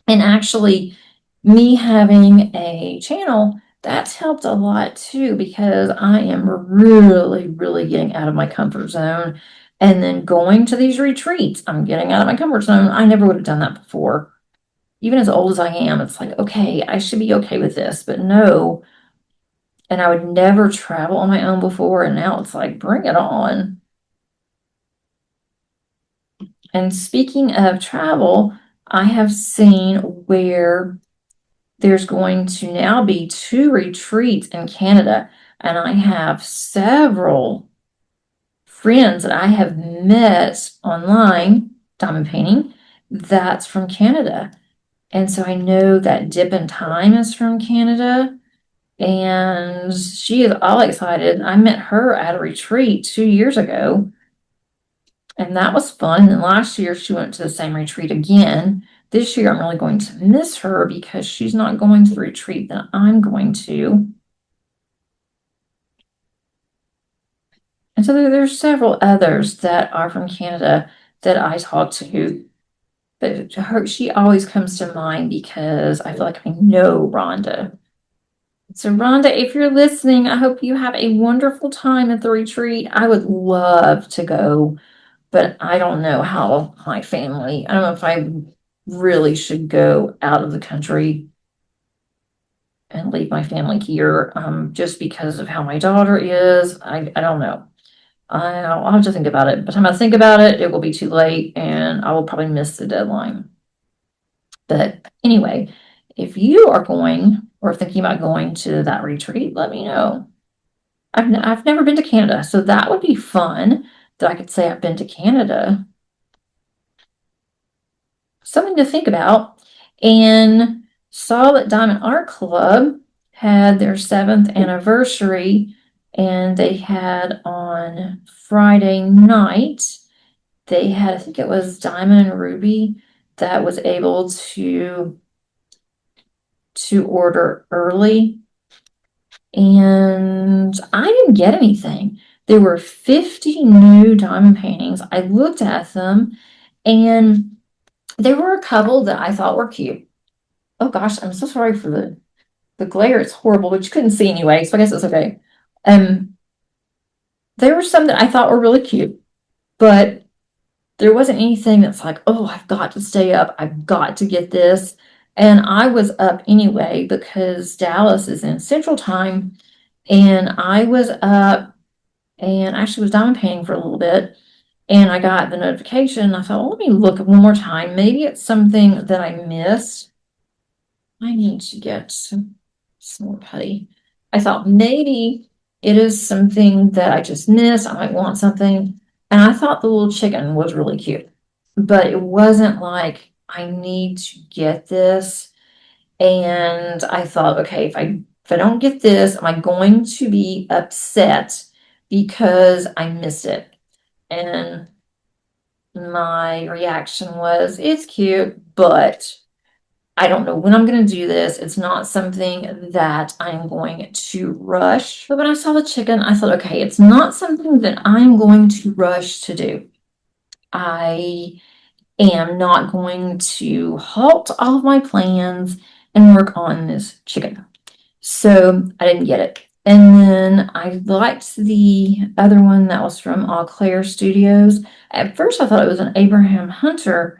And actually, me having a channel, that's helped a lot too, because I am really, really getting out of my comfort zone. And then going to these retreats, I'm getting out of my comfort zone. I never would have done that before. Even as old as I am, it's like, okay, I should be okay with this, but no. And I would never travel on my own before. And now it's like, bring it on. And speaking of travel, I have seen where there's going to now be 2 retreats in Canada, and I have several friends that I have met online, diamond painting, that's from Canada. And so I know that Dip in Time is from Canada, and she is all excited. I met her at a retreat 2 years ago, and that was fun. And then last year she went to the same retreat again. This year I'm really going to miss her because she's not going to the retreat that I'm going to. And so there's several others that are from Canada that I talk to. But she always comes to mind because I feel like I know Rhonda. So Rhonda, if you're listening, I hope you have a wonderful time at the retreat. I would love to go, but I don't know how my family, I don't know if I really should go out of the country and leave my family here, just because of how my daughter is. I don't know. I'll have to think about it. By the time I think about it, it will be too late and I will probably miss the deadline. But anyway, if you are going or thinking about going to that retreat, let me know. I've never been to Canada, so that would be fun that I could say I've been to Canada. Something to think about. And saw that Diamond Art Club had their 7th anniversary, and they had on Friday night, they had, I think it was Diamond and Ruby that was able to order early, and I didn't get anything. There were 50 new diamond paintings. I looked at them, and there were a couple that I thought were cute. Oh gosh, I'm so sorry for the glare. It's horrible, but you couldn't see anyway, so I guess it's okay. Um, there were some that I thought were really cute, but there wasn't anything that's like, oh, I've got to stay up. I've got to get this. And I was up anyway because Dallas is in Central Time, and I was up and actually was diamond painting for a little bit. And I got the notification. I thought, well, let me look one more time. Maybe it's something that I missed. I need to get some more putty. I thought maybe it is something that I just missed. I might want something. And I thought the little chicken was really cute, but it wasn't like I need to get this. And I thought, okay, if I don't get this, am I going to be upset because I missed it? And my reaction was, it's cute, but I don't know when I'm going to do this. It's not something that I'm going to rush. But when I saw the chicken, I thought, okay, it's not something that I'm going to rush to do. I am not going to halt all of my plans and work on this chicken. So I didn't get it. And then I liked the other one that was from Eau Claire Studios. At first, I thought it was an Abraham Hunter,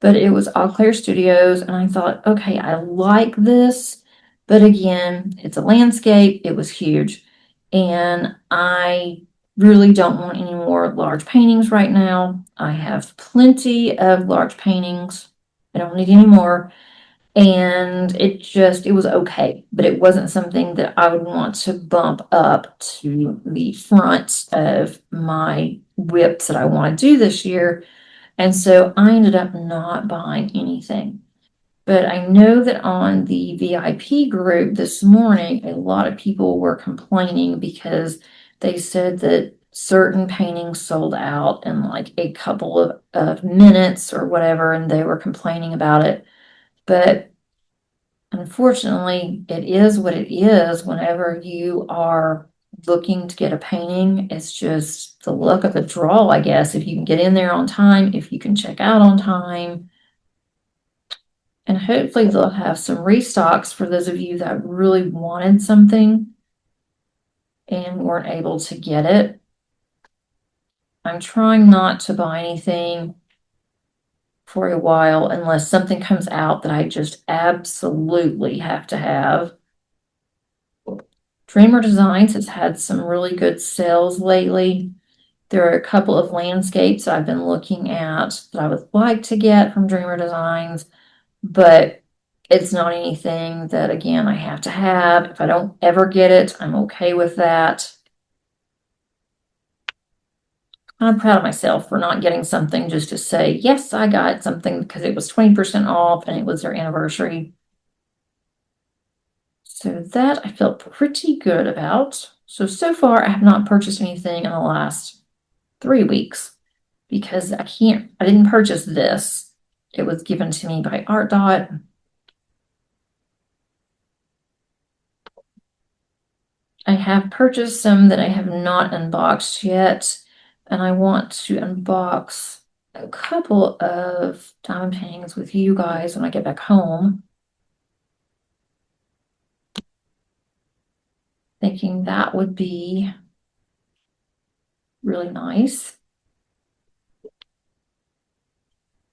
but it was Eau Claire Studios. And I thought, okay, I like this. But again, it's a landscape. It was huge. And I really don't want any more large paintings right now. I have plenty of large paintings. I don't need any more. And it was okay, but it wasn't something that I would want to bump up to the front of my whips that I want to do this year. And so I ended up not buying anything. But I know that on the VIP group this morning, a lot of people were complaining because they said that certain paintings sold out in like a couple of minutes or whatever, and they were complaining about it. But unfortunately, it is what it is whenever you are looking to get a painting. It's just the luck of the draw, I guess. If you can get in there on time, if you can check out on time, and hopefully they'll have some restocks for those of you that really wanted something and weren't able to get it. I'm trying not to buy anything for a while unless something comes out that I just absolutely have to have. Dreamer Designs has had some really good sales lately. There are a couple of landscapes I've been looking at that I would like to get from Dreamer Designs, but it's not anything that, again, I have to have. If I don't ever get it, I'm okay with that. I'm proud of myself for not getting something just to say, yes, I got something because it was 20% off and it was their anniversary. So that I felt pretty good about. So far I have not purchased anything in the last 3 weeks because I didn't purchase this. It was given to me by Art Dot. I have purchased some that I have not unboxed yet, and I want to unbox a couple of diamond paintings with you guys when I get back home. Thinking that would be really nice.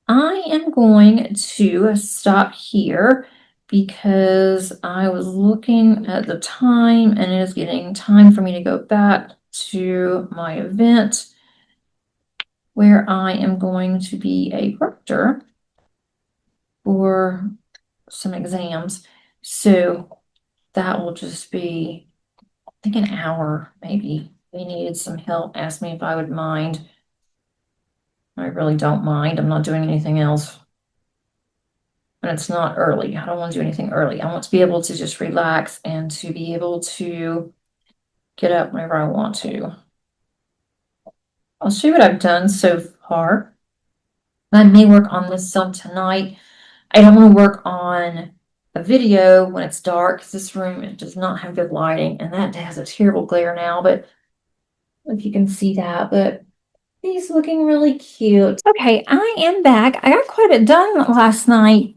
I am going to stop here because I was looking at the time and it is getting time for me to go back to my event where I am going to be a proctor for some exams. So that will just be think an hour, maybe. They needed some help, asked me if I would mind. I really don't mind. I'm not doing anything else. And it's not early. I don't want to do anything early. I want to be able to just relax and to be able to get up whenever I want to. I'll show you what I've done so far. I may work on this some tonight. I don't want to work on a video when it's dark because this room it does not have good lighting and that has a terrible glare now, but if you can see that, but he's looking really cute. Okay, I am back. I got quite a bit done last night.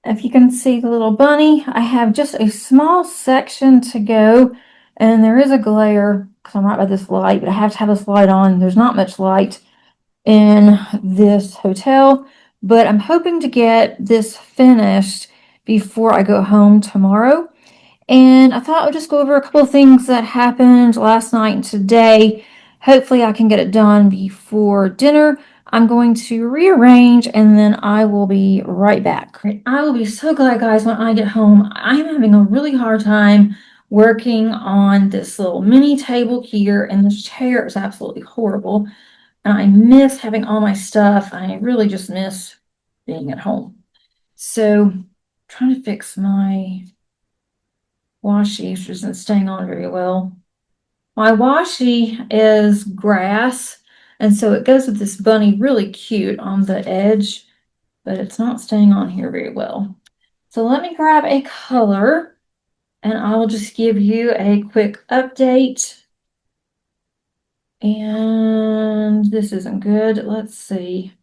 If you can see the little bunny, I have just a small section to go, and there is a glare because I'm right by this light, but I have to have this light on. There's not much light in this hotel, but I'm hoping to get this finished before I go home tomorrow. And I thought I would just go over a couple of things that happened last night and today. Hopefully I can get it done before dinner. I'm going to rearrange and then I will be right back. I will be so glad, guys, when I get home. I'm having a really hard time working on this little mini table here, and this chair is absolutely horrible. And I miss having all my stuff. I really just miss being at home. So, I'm trying to fix my washi, which isn't staying on very well. My washi is grass, and so it goes with this bunny really cute on the edge, but it's not staying on here very well. So let me grab a color, and I will just give you a quick update. And this isn't good. Let's see.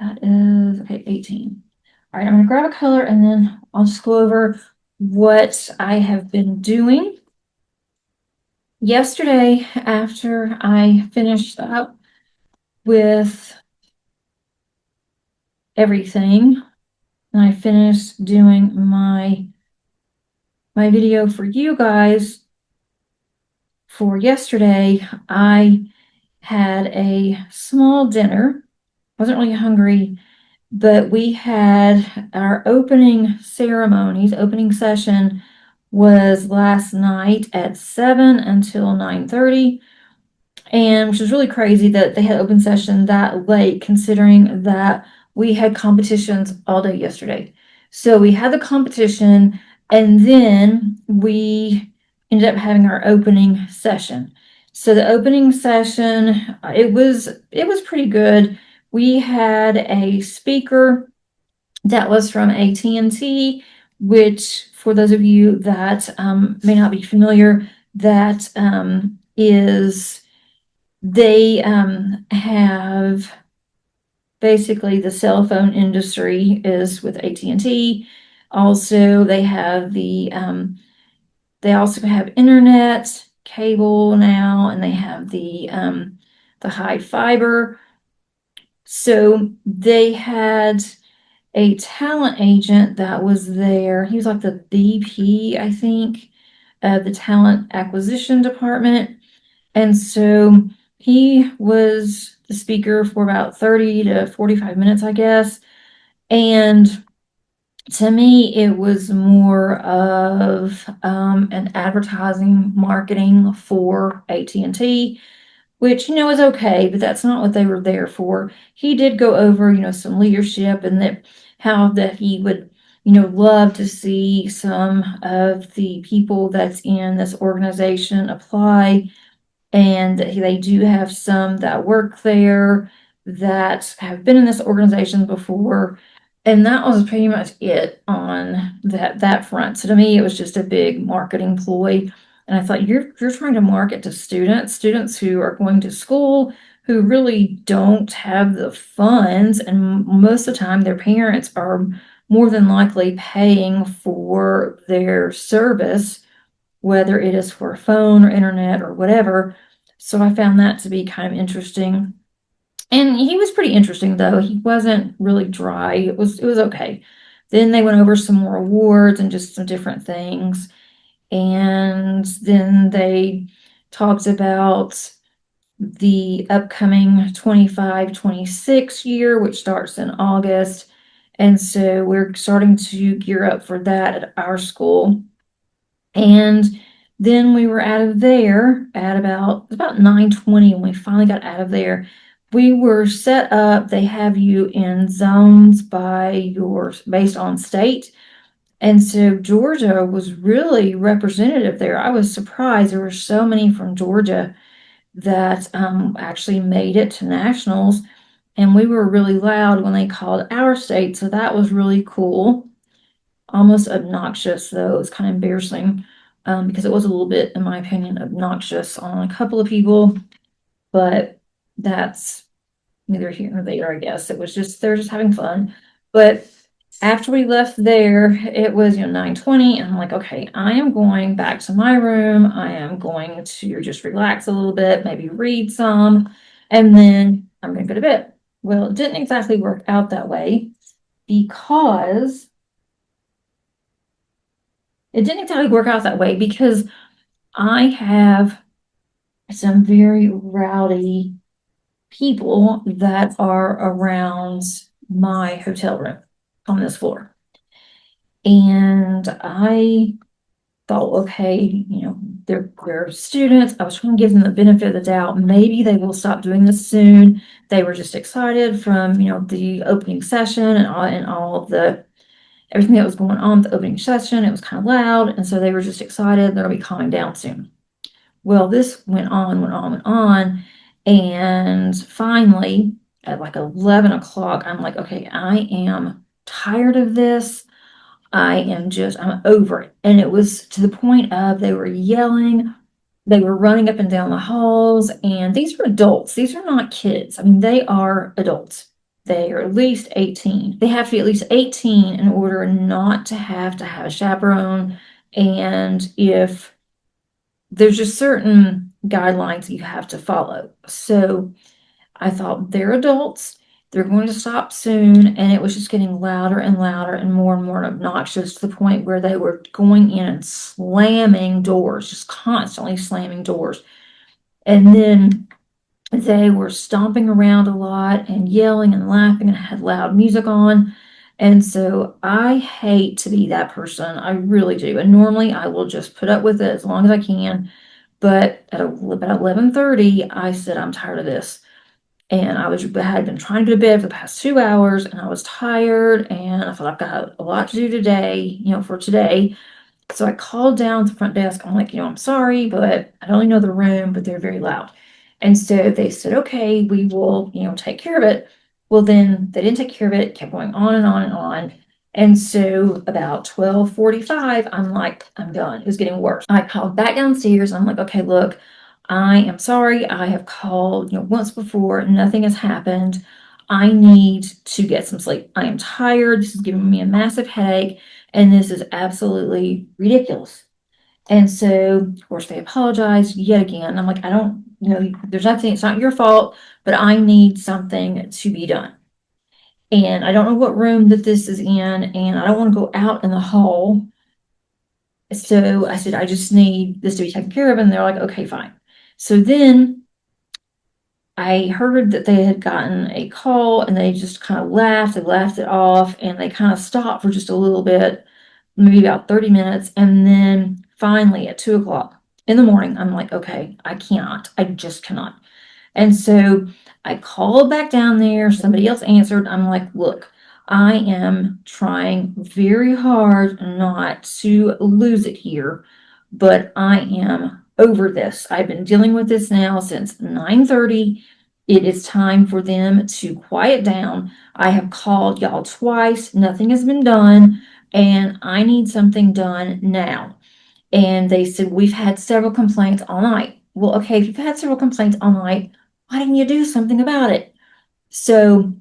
That is, okay, 18. All right, I'm going to grab a color, and then I'll just go over what I have been doing. Yesterday, after I finished up with everything, and I finished doing my video for you guys for yesterday, I had a small dinner. I wasn't really hungry, but we had our opening ceremonies. Opening session was last night at 7 until 9:30. And which is really crazy that they had open session that late, considering that we had competitions all day yesterday. So we had the competition, and then we ended up having our opening session. So the opening session, it was pretty good. We had a speaker that was from AT&T, which for those of you that may not be familiar, that is they have basically the cell phone industry is with AT&T. Also, they have they also have internet cable now, and they have the high fiber. So they had a talent agent that was there. He was like the VP, I think, of the talent acquisition department. And so he was the speaker for about 30 to 45 minutes, I guess. And to me, it was more of an advertising marketing for AT&T, which, is okay, but that's not what they were there for. He did go over, some leadership, and that how that he would, love to see some of the people that's in this organization apply. And they do have some that work there that have been in this organization before. And that was pretty much it on that front. So to me, it was just a big marketing ploy. And I thought, you're trying to market to students who are going to school, who really don't have the funds, and most of the time their parents are more than likely paying for their service, whether it is for a phone or internet or whatever. So I found that to be kind of interesting. And he was pretty interesting, though. He wasn't really dry. It was okay. Then they went over some more awards and just some different things. And then they talked about the upcoming 25-26 year, which starts in August. And so we're starting to gear up for that at our school. And Then we were out of there at about 9:20 when we finally got out of there. We were set up, they have you in zones by your based on state. And so Georgia was really representative there. I was surprised there were so many from Georgia that actually made it to nationals. And we were really loud when they called our state. So that was really cool. Almost obnoxious, though. It was kind of embarrassing because it was a little bit, in my opinion, obnoxious on a couple of people. But that's neither here nor there, I guess. It was just, they're just having fun. But after we left there, it was, 9:20, and I'm like, okay, I am going back to my room. I am going to just relax a little bit, maybe read some, and then I'm going to go to bed. Well, it didn't exactly work out that way because I have some very rowdy people that are around my hotel room on this floor. And I thought, okay, they're students. I was trying to give them the benefit of the doubt. Maybe they will stop doing this soon. They were just excited from, the opening session and all of the everything that was going on with the opening session. It was kind of loud. And so they were just excited. They'll be calming down soon. Well, this went on, went on, went on. And finally, at like 11 o'clock, I'm like, okay, I am tired of this. I'm over it. And it was to the point of they were yelling, they were running up and down the halls, and these are adults. These are not kids. I mean, they are adults. They are at least 18. They have to be at least 18 in order not to have a chaperone. And if there's just certain guidelines you have to follow. So I thought they're adults. They're going to stop soon. And it was just getting louder and louder and more obnoxious to the point where they were going in and slamming doors, just constantly slamming doors. And then they were stomping around a lot and yelling and laughing and had loud music on. And so I hate to be that person. I really do. And normally I will just put up with it as long as I can. But at about 11:30, I said, I'm tired of this. And I had been trying to go to bed for the past 2 hours, and I was tired, and I thought I've got a lot to do today, for today. So I called down to the front desk. I'm like, I'm sorry, but I only know the room, but they're very loud. And so they said, okay, we will, take care of it. Well, then they didn't take care of it, kept going on and on and on. And so about 12:45, I'm like, I'm done. It was getting worse. I called back downstairs. I'm like, okay, look, I am sorry. I have called, once before. Nothing has happened. I need to get some sleep. I am tired. This is giving me a massive headache, and this is absolutely ridiculous. And so, of course, they apologized yet again. I'm like, I don't, there's nothing, it's not your fault, but I need something to be done. And I don't know what room that this is in, and I don't want to go out in the hall. So I said, I just need this to be taken care of. And they're like, okay, fine. So then I heard that they had gotten a call, and they just kind of laughed. They laughed it off, and they kind of stopped for just a little bit, maybe about 30 minutes. And then finally at 2 o'clock in the morning, I'm like, okay, I cannot. I just cannot. And so I called back down there. Somebody else answered. I'm like, look, I am trying very hard not to lose it here, but I am over this. I've been dealing with this now since 9:30. It is time for them to quiet down. I have called y'all twice. Nothing has been done, and I need something done now. And they said, we've had several complaints all night. Well, okay, if you've had several complaints all night, why didn't you do something about it? So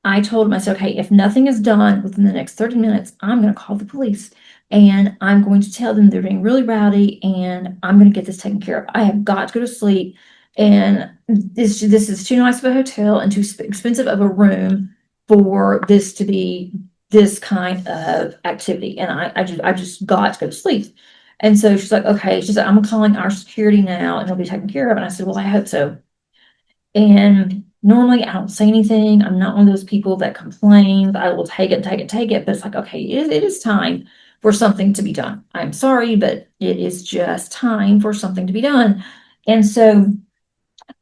I told myself, okay, if nothing is done within the next 30 minutes, I'm going to call the police, and I'm going to tell them they're being really rowdy, and I'm going to get this taken care of. I have got to go to sleep, and this is too nice of a hotel and too expensive of a room for this to be this kind of activity. And I just got to go to sleep. And so she's like, okay, she said, I'm calling our security now, and it'll be taken care of. And I said, well, I hope so. And normally I don't say anything. I'm not one of those people that complains. I will take it, take it, take it. But it's like, okay, it is time for something to be done. I'm sorry, but it is just time for something to be done. And so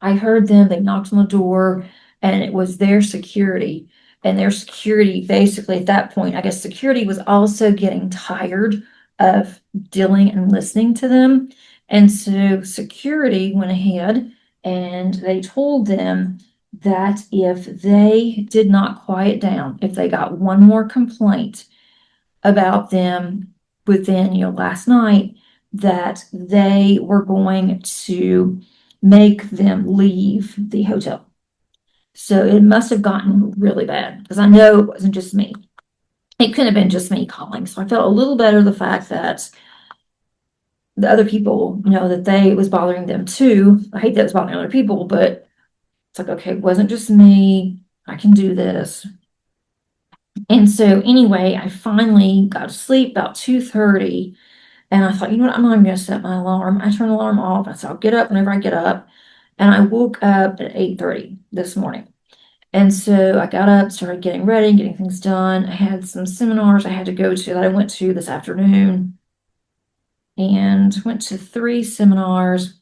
I heard them, they knocked on the door, and it was their security. And their security, basically, at that point, I guess security was also getting tired of dealing and listening to them. And so security went ahead and they told them that if they did not quiet down, if they got one more complaint about them within, last night, that they were going to make them leave the hotel. So it must have gotten really bad because I know it wasn't just me. It couldn't have been just me calling. So I felt a little better the fact that the other people, that it was bothering them too. I hate that it was bothering other people, but it's like, okay, it wasn't just me. I can do this. And so anyway, I finally got to sleep about 2:30. And I thought, you know what, I'm not going to set my alarm. I turned the alarm off. I said, I'll get up whenever I get up. And I woke up at 8:30 this morning. And so I got up, started getting ready, getting things done. I had some seminars I had to go to that I went to this afternoon and went to 3 seminars.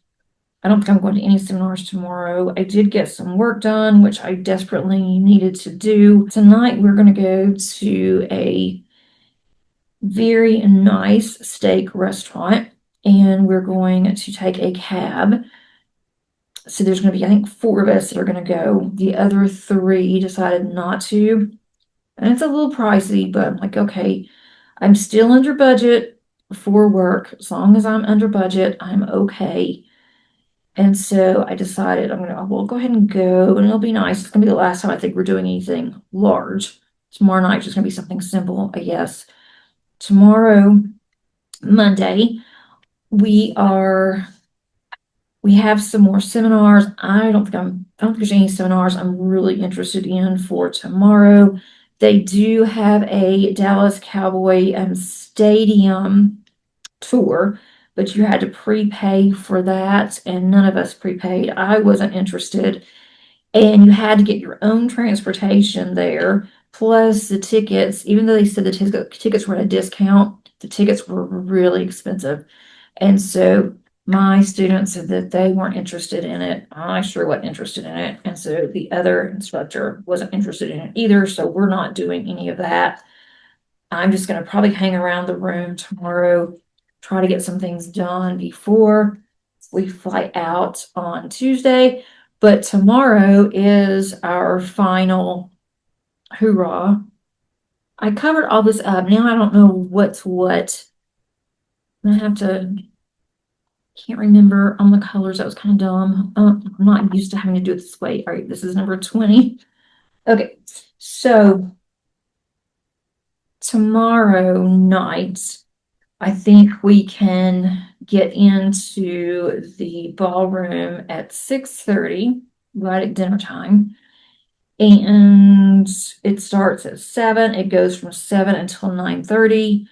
I don't think I'm going to any seminars tomorrow. I did get some work done, which I desperately needed to do. Tonight, we're going to go to a very nice steak restaurant, and we're going to take a cab. So there's going to be, I think, 4 of us that are going to go. The other 3 decided not to. And it's a little pricey, but I'm like, okay, I'm still under budget for work. As long as I'm under budget, I'm okay. And so I decided we'll go ahead and go, and it'll be nice. It's gonna be the last time I think we're doing anything large. Tomorrow night's just gonna be something simple, I guess. Tomorrow, Monday, we have some more seminars. I don't think there's any seminars I'm really interested in for tomorrow. They do have a Dallas Cowboy stadium tour, but you had to prepay for that, and none of us prepaid. I wasn't interested. And you had to get your own transportation there, plus the tickets. Even though they said the tickets were at a discount, the tickets were really expensive. And so my students said that they weren't interested in it. I sure wasn't interested in it. And so the other instructor wasn't interested in it either. So we're not doing any of that. I'm just going to probably hang around the room tomorrow, try to get some things done before we fly out on Tuesday. But tomorrow is our final hoorah. I covered all this up. Now I don't know what's what. I have to, can't remember on the colors. That was kind of dumb. I'm not used to having to do it this way. All right, this is number 20. Okay, so tomorrow night, I think we can get into the ballroom at 6:30, right at dinner time. And it starts at 7. It goes from 7 until 9:30.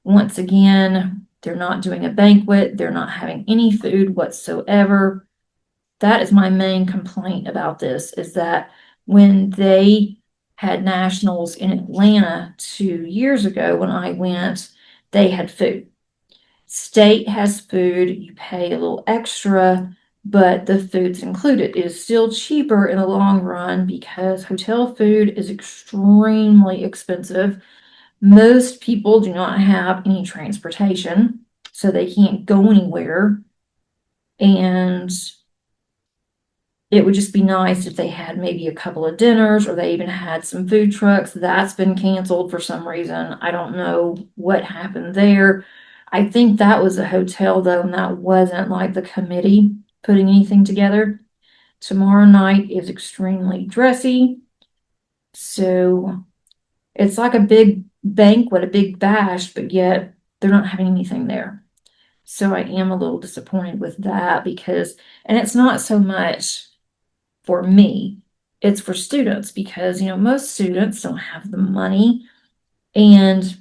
Once again, they're not doing a banquet. They're not having any food whatsoever. That is my main complaint about this, is that when they had nationals in Atlanta 2 years ago, when I went, they had food. State has food, you pay a little extra, but the food's included. It is still cheaper in the long run because hotel food is extremely expensive. Most people do not have any transportation, so they can't go anywhere. And it would just be nice if they had maybe a couple of dinners, or they even had some food trucks. That's been canceled for some reason. I don't know what happened there. I think that was a hotel though, and that wasn't like the committee putting anything together. Tomorrow night is extremely dressy. So it's like a big banquet, a big bash, but yet they're not having anything there. So I am a little disappointed with that and it's not so much for me, it's for students because, most students don't have the money, and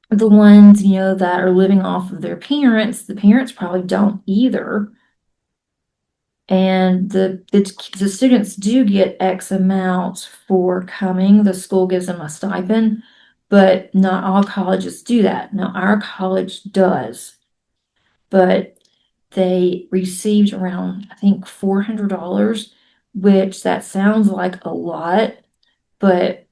the ones, that are living off of their parents, the parents probably don't either. And the students do get X amount for coming. The school gives them a stipend, but not all colleges do that. Now, our college does, but they received around, I think, $400, which that sounds like a lot, but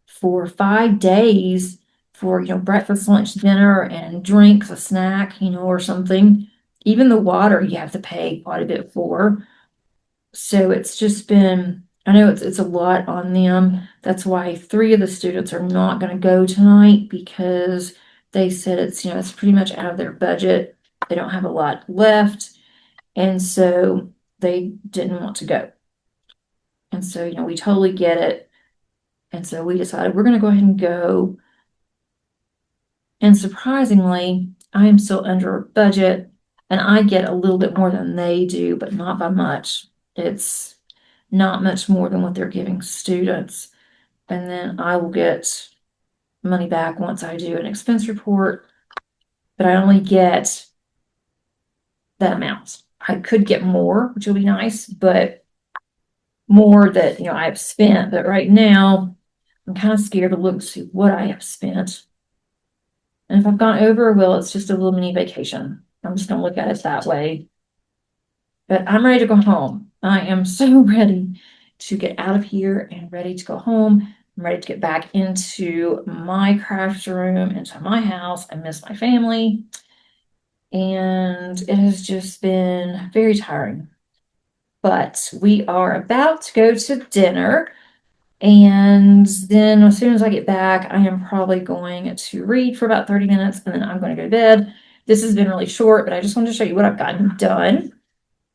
for 5 days, for, breakfast, lunch, dinner, and drinks, a snack, or something, even the water you have to pay quite a bit for. So it's just been, I know it's a lot on them. That's why 3 of the students are not going to go tonight, because they said it's pretty much out of their budget. They don't have a lot left. And so they didn't want to go. And so, we totally get it. And so we decided we're going to go ahead and go. And surprisingly, I am still under budget, and I get a little bit more than they do, but not by much. It's not much more than what they're giving students. And then I will get money back once I do an expense report, but I only get that amount. I could get more, which will be nice, but more that, I've spent. But right now, I'm kind of scared to look and see what I have spent. And if I've gone over, well, it's just a little mini vacation. I'm just going to look at it that way. But I'm ready to go home. I am so ready to get out of here and ready to go home. I'm ready to get back into my craft room, into my house. I miss my family. And it has just been very tiring. But we are about to go to dinner. And then as soon as I get back, I am probably going to read for about 30 minutes, and then I'm going to go to bed. This has been really short, but I just wanted to show you what I've gotten done.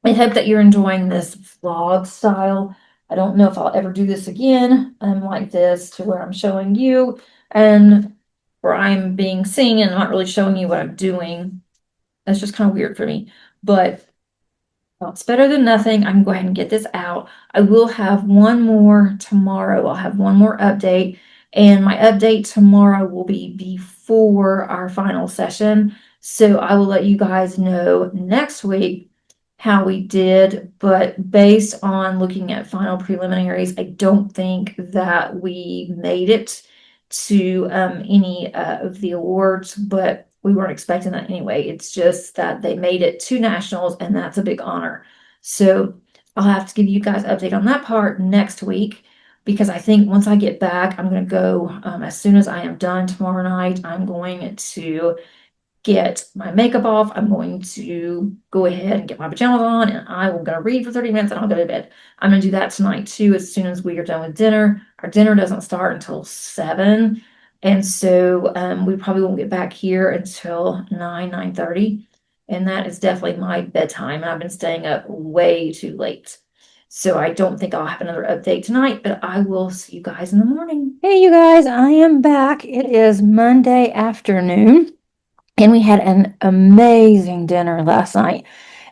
I hope that you're enjoying this vlog style. I don't know if I'll ever do this again, like this, to where I'm showing you and where I'm being seen and not really showing you what I'm doing. That's just kind of weird for me, but well, it's better than nothing. I can go ahead and get this out. I will have one more tomorrow. I'll have one more update, and my update tomorrow will be before our final session. So I will let you guys know next week how we did, but based on looking at final preliminaries, I don't think that we made it to any of the awards, but we weren't expecting that anyway. It's just that they made it to nationals, and that's a big honor. So I'll have to give you guys an update on that part next week, because I think once I get back, I'm going to go, as soon as I am done tomorrow night, I'm going to get my makeup off. I'm going to go ahead and get my pajamas on, and I'm going to read for 30 minutes, and I'll go to bed. I'm going to do that tonight too, as soon as we are done with dinner. Our dinner doesn't start until 7. And so we probably won't get back here until 9:30. And that is definitely my bedtime. And I've been staying up way too late. So I don't think I'll have another update tonight, but I will see you guys in the morning. Hey, you guys, I am back. It is Monday afternoon. And we had an amazing dinner last night.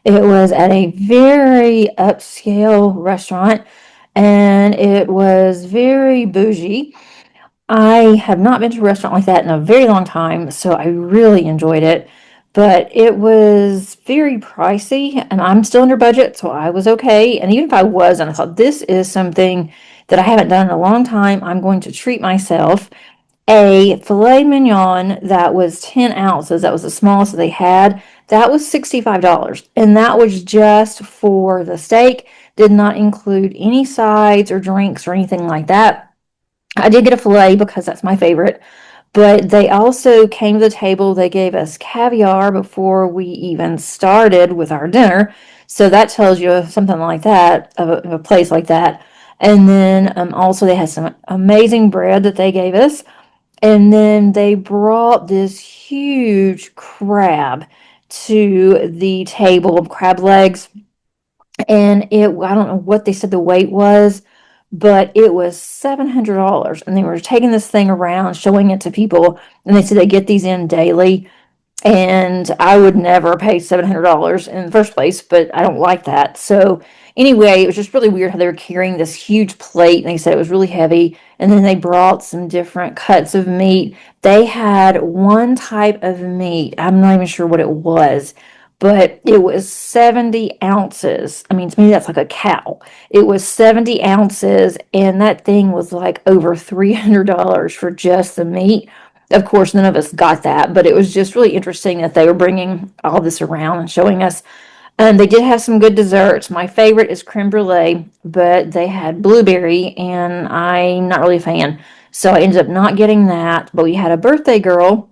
It was at a very upscale restaurant, and it was very bougie. I have not been to a restaurant like that in a very long time, so I really enjoyed it. But it was very pricey, and I'm still under budget, so I was okay. And even if I wasn't, I thought this is something that I haven't done in a long time. I'm going to treat myself. A filet mignon that was 10 ounces, that was the smallest that they had, that was $65. And that was just for the steak, did not include any sides or drinks or anything like that. I did get a filet because that's my favorite, but they also came to the table. They gave us caviar before we even started with our dinner. So that tells you something like that, of a place like that. And then also they had some amazing bread that they gave us. And then they brought this huge crab to the table of crab legs. And I don't know what they said the weight was, but it was $700. And they were taking this thing around, showing it to people. And they said they get these in daily. And I would never pay $700 in the first place, but I don't like that. So anyway, it was just really weird how they were carrying this huge plate, and they said it was really heavy. And then they brought some different cuts of meat. They had one type of meat. I'm not even sure what it was, but it was 70 ounces. I mean, to me, that's like a cow. It was 70 ounces, and that thing was like over $300 for just the meat. Of course, none of us got that, but it was just really interesting that they were bringing all this around and showing us. They did have some good desserts. My favorite is creme brulee, but they had blueberry, and I'm not really a fan. So I ended up not getting that. But we had a birthday girl,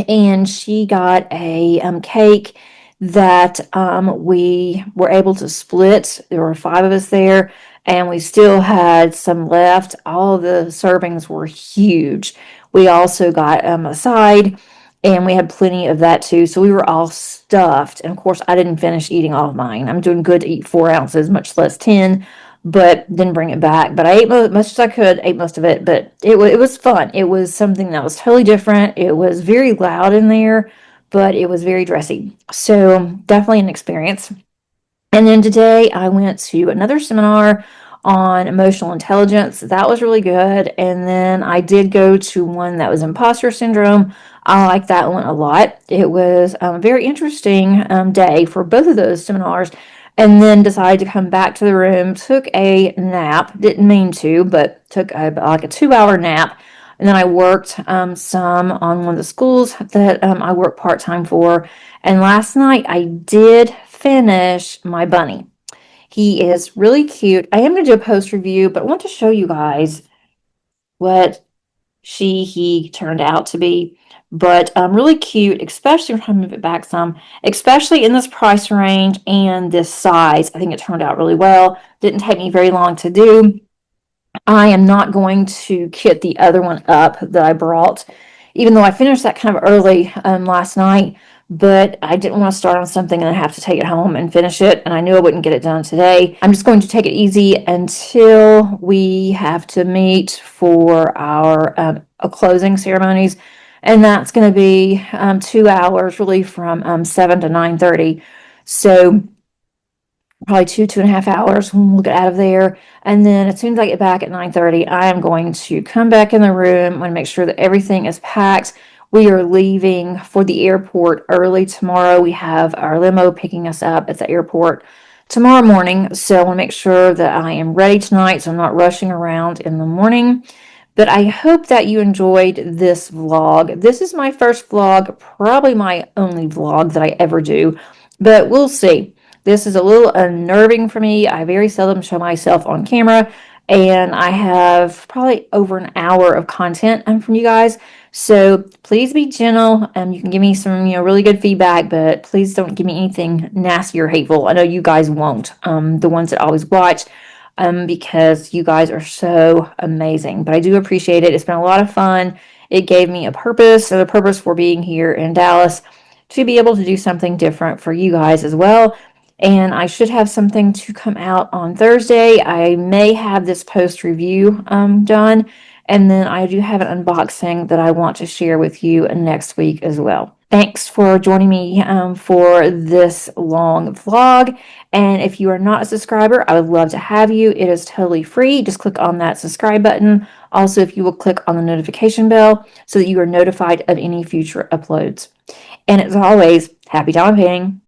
and she got a cake that we were able to split. There were five of us there, and we still had some left. All of the servings were huge. We also got a side, and we had plenty of that too. So we were all stuffed. And of course, I didn't finish eating all of mine. I'm doing good to eat 4 ounces, much less 10, but didn't bring it back. But I ate much as I could, ate most of it, but it was fun. It was something that was totally different. It was very loud in there, but it was very dressy. So definitely an experience. And then today I went to another seminar on emotional intelligence. That was really good. And then I did go to one that was imposter syndrome. I liked that one a lot. It was a very interesting day for both of those seminars. And then decided to come back to the room, took a nap, didn't mean to, but took like a 2 hour nap. And then I worked some on one of the schools that I work part time for. And last night I did finish my bunny. He is really cute. I am going to do a post review, but I want to show you guys what he turned out to be. But really cute, especially when I move it back some, especially in this price range and this size. I think it turned out really well. Didn't take me very long to do. I am not going to kit the other one up that I brought, even though I finished that kind of early last night, but I didn't want to start on something and then have to take it home and finish it, and I knew I wouldn't get it done today. I'm just going to take it easy until we have to meet for our closing ceremonies, and that's going to be 2 hours, really from 7 to 9:30. So probably 2.5 hours when we'll get out of there. And then as soon as I get back at 9:30, I am going to come back in the room. I'm going to make sure that everything is packed. We are leaving for the airport early tomorrow. We have our limo picking us up at the airport tomorrow morning. So I want to make sure that I am ready tonight so I'm not rushing around in the morning. But I hope that you enjoyed this vlog. This is my first vlog, probably my only vlog that I ever do, but we'll see. This is a little unnerving for me. I very seldom show myself on camera, and I have probably over an hour of content from you guys. So please be gentle. You can give me some, really good feedback, but please don't give me anything nasty or hateful. I know you guys won't. The ones that always watch. Because you guys are so amazing. But I do appreciate it. It's been a lot of fun. It gave me a purpose, and the purpose for being here in Dallas to be able to do something different for you guys as well. And I should have something to come out on Thursday. I may have this post review done. And then I do have an unboxing that I want to share with you next week as well. Thanks for joining me for this long vlog. And if you are not a subscriber, I would love to have you. It is totally free. Just click on that subscribe button. Also, if you will click on the notification bell so that you are notified of any future uploads. And as always, happy diamond painting.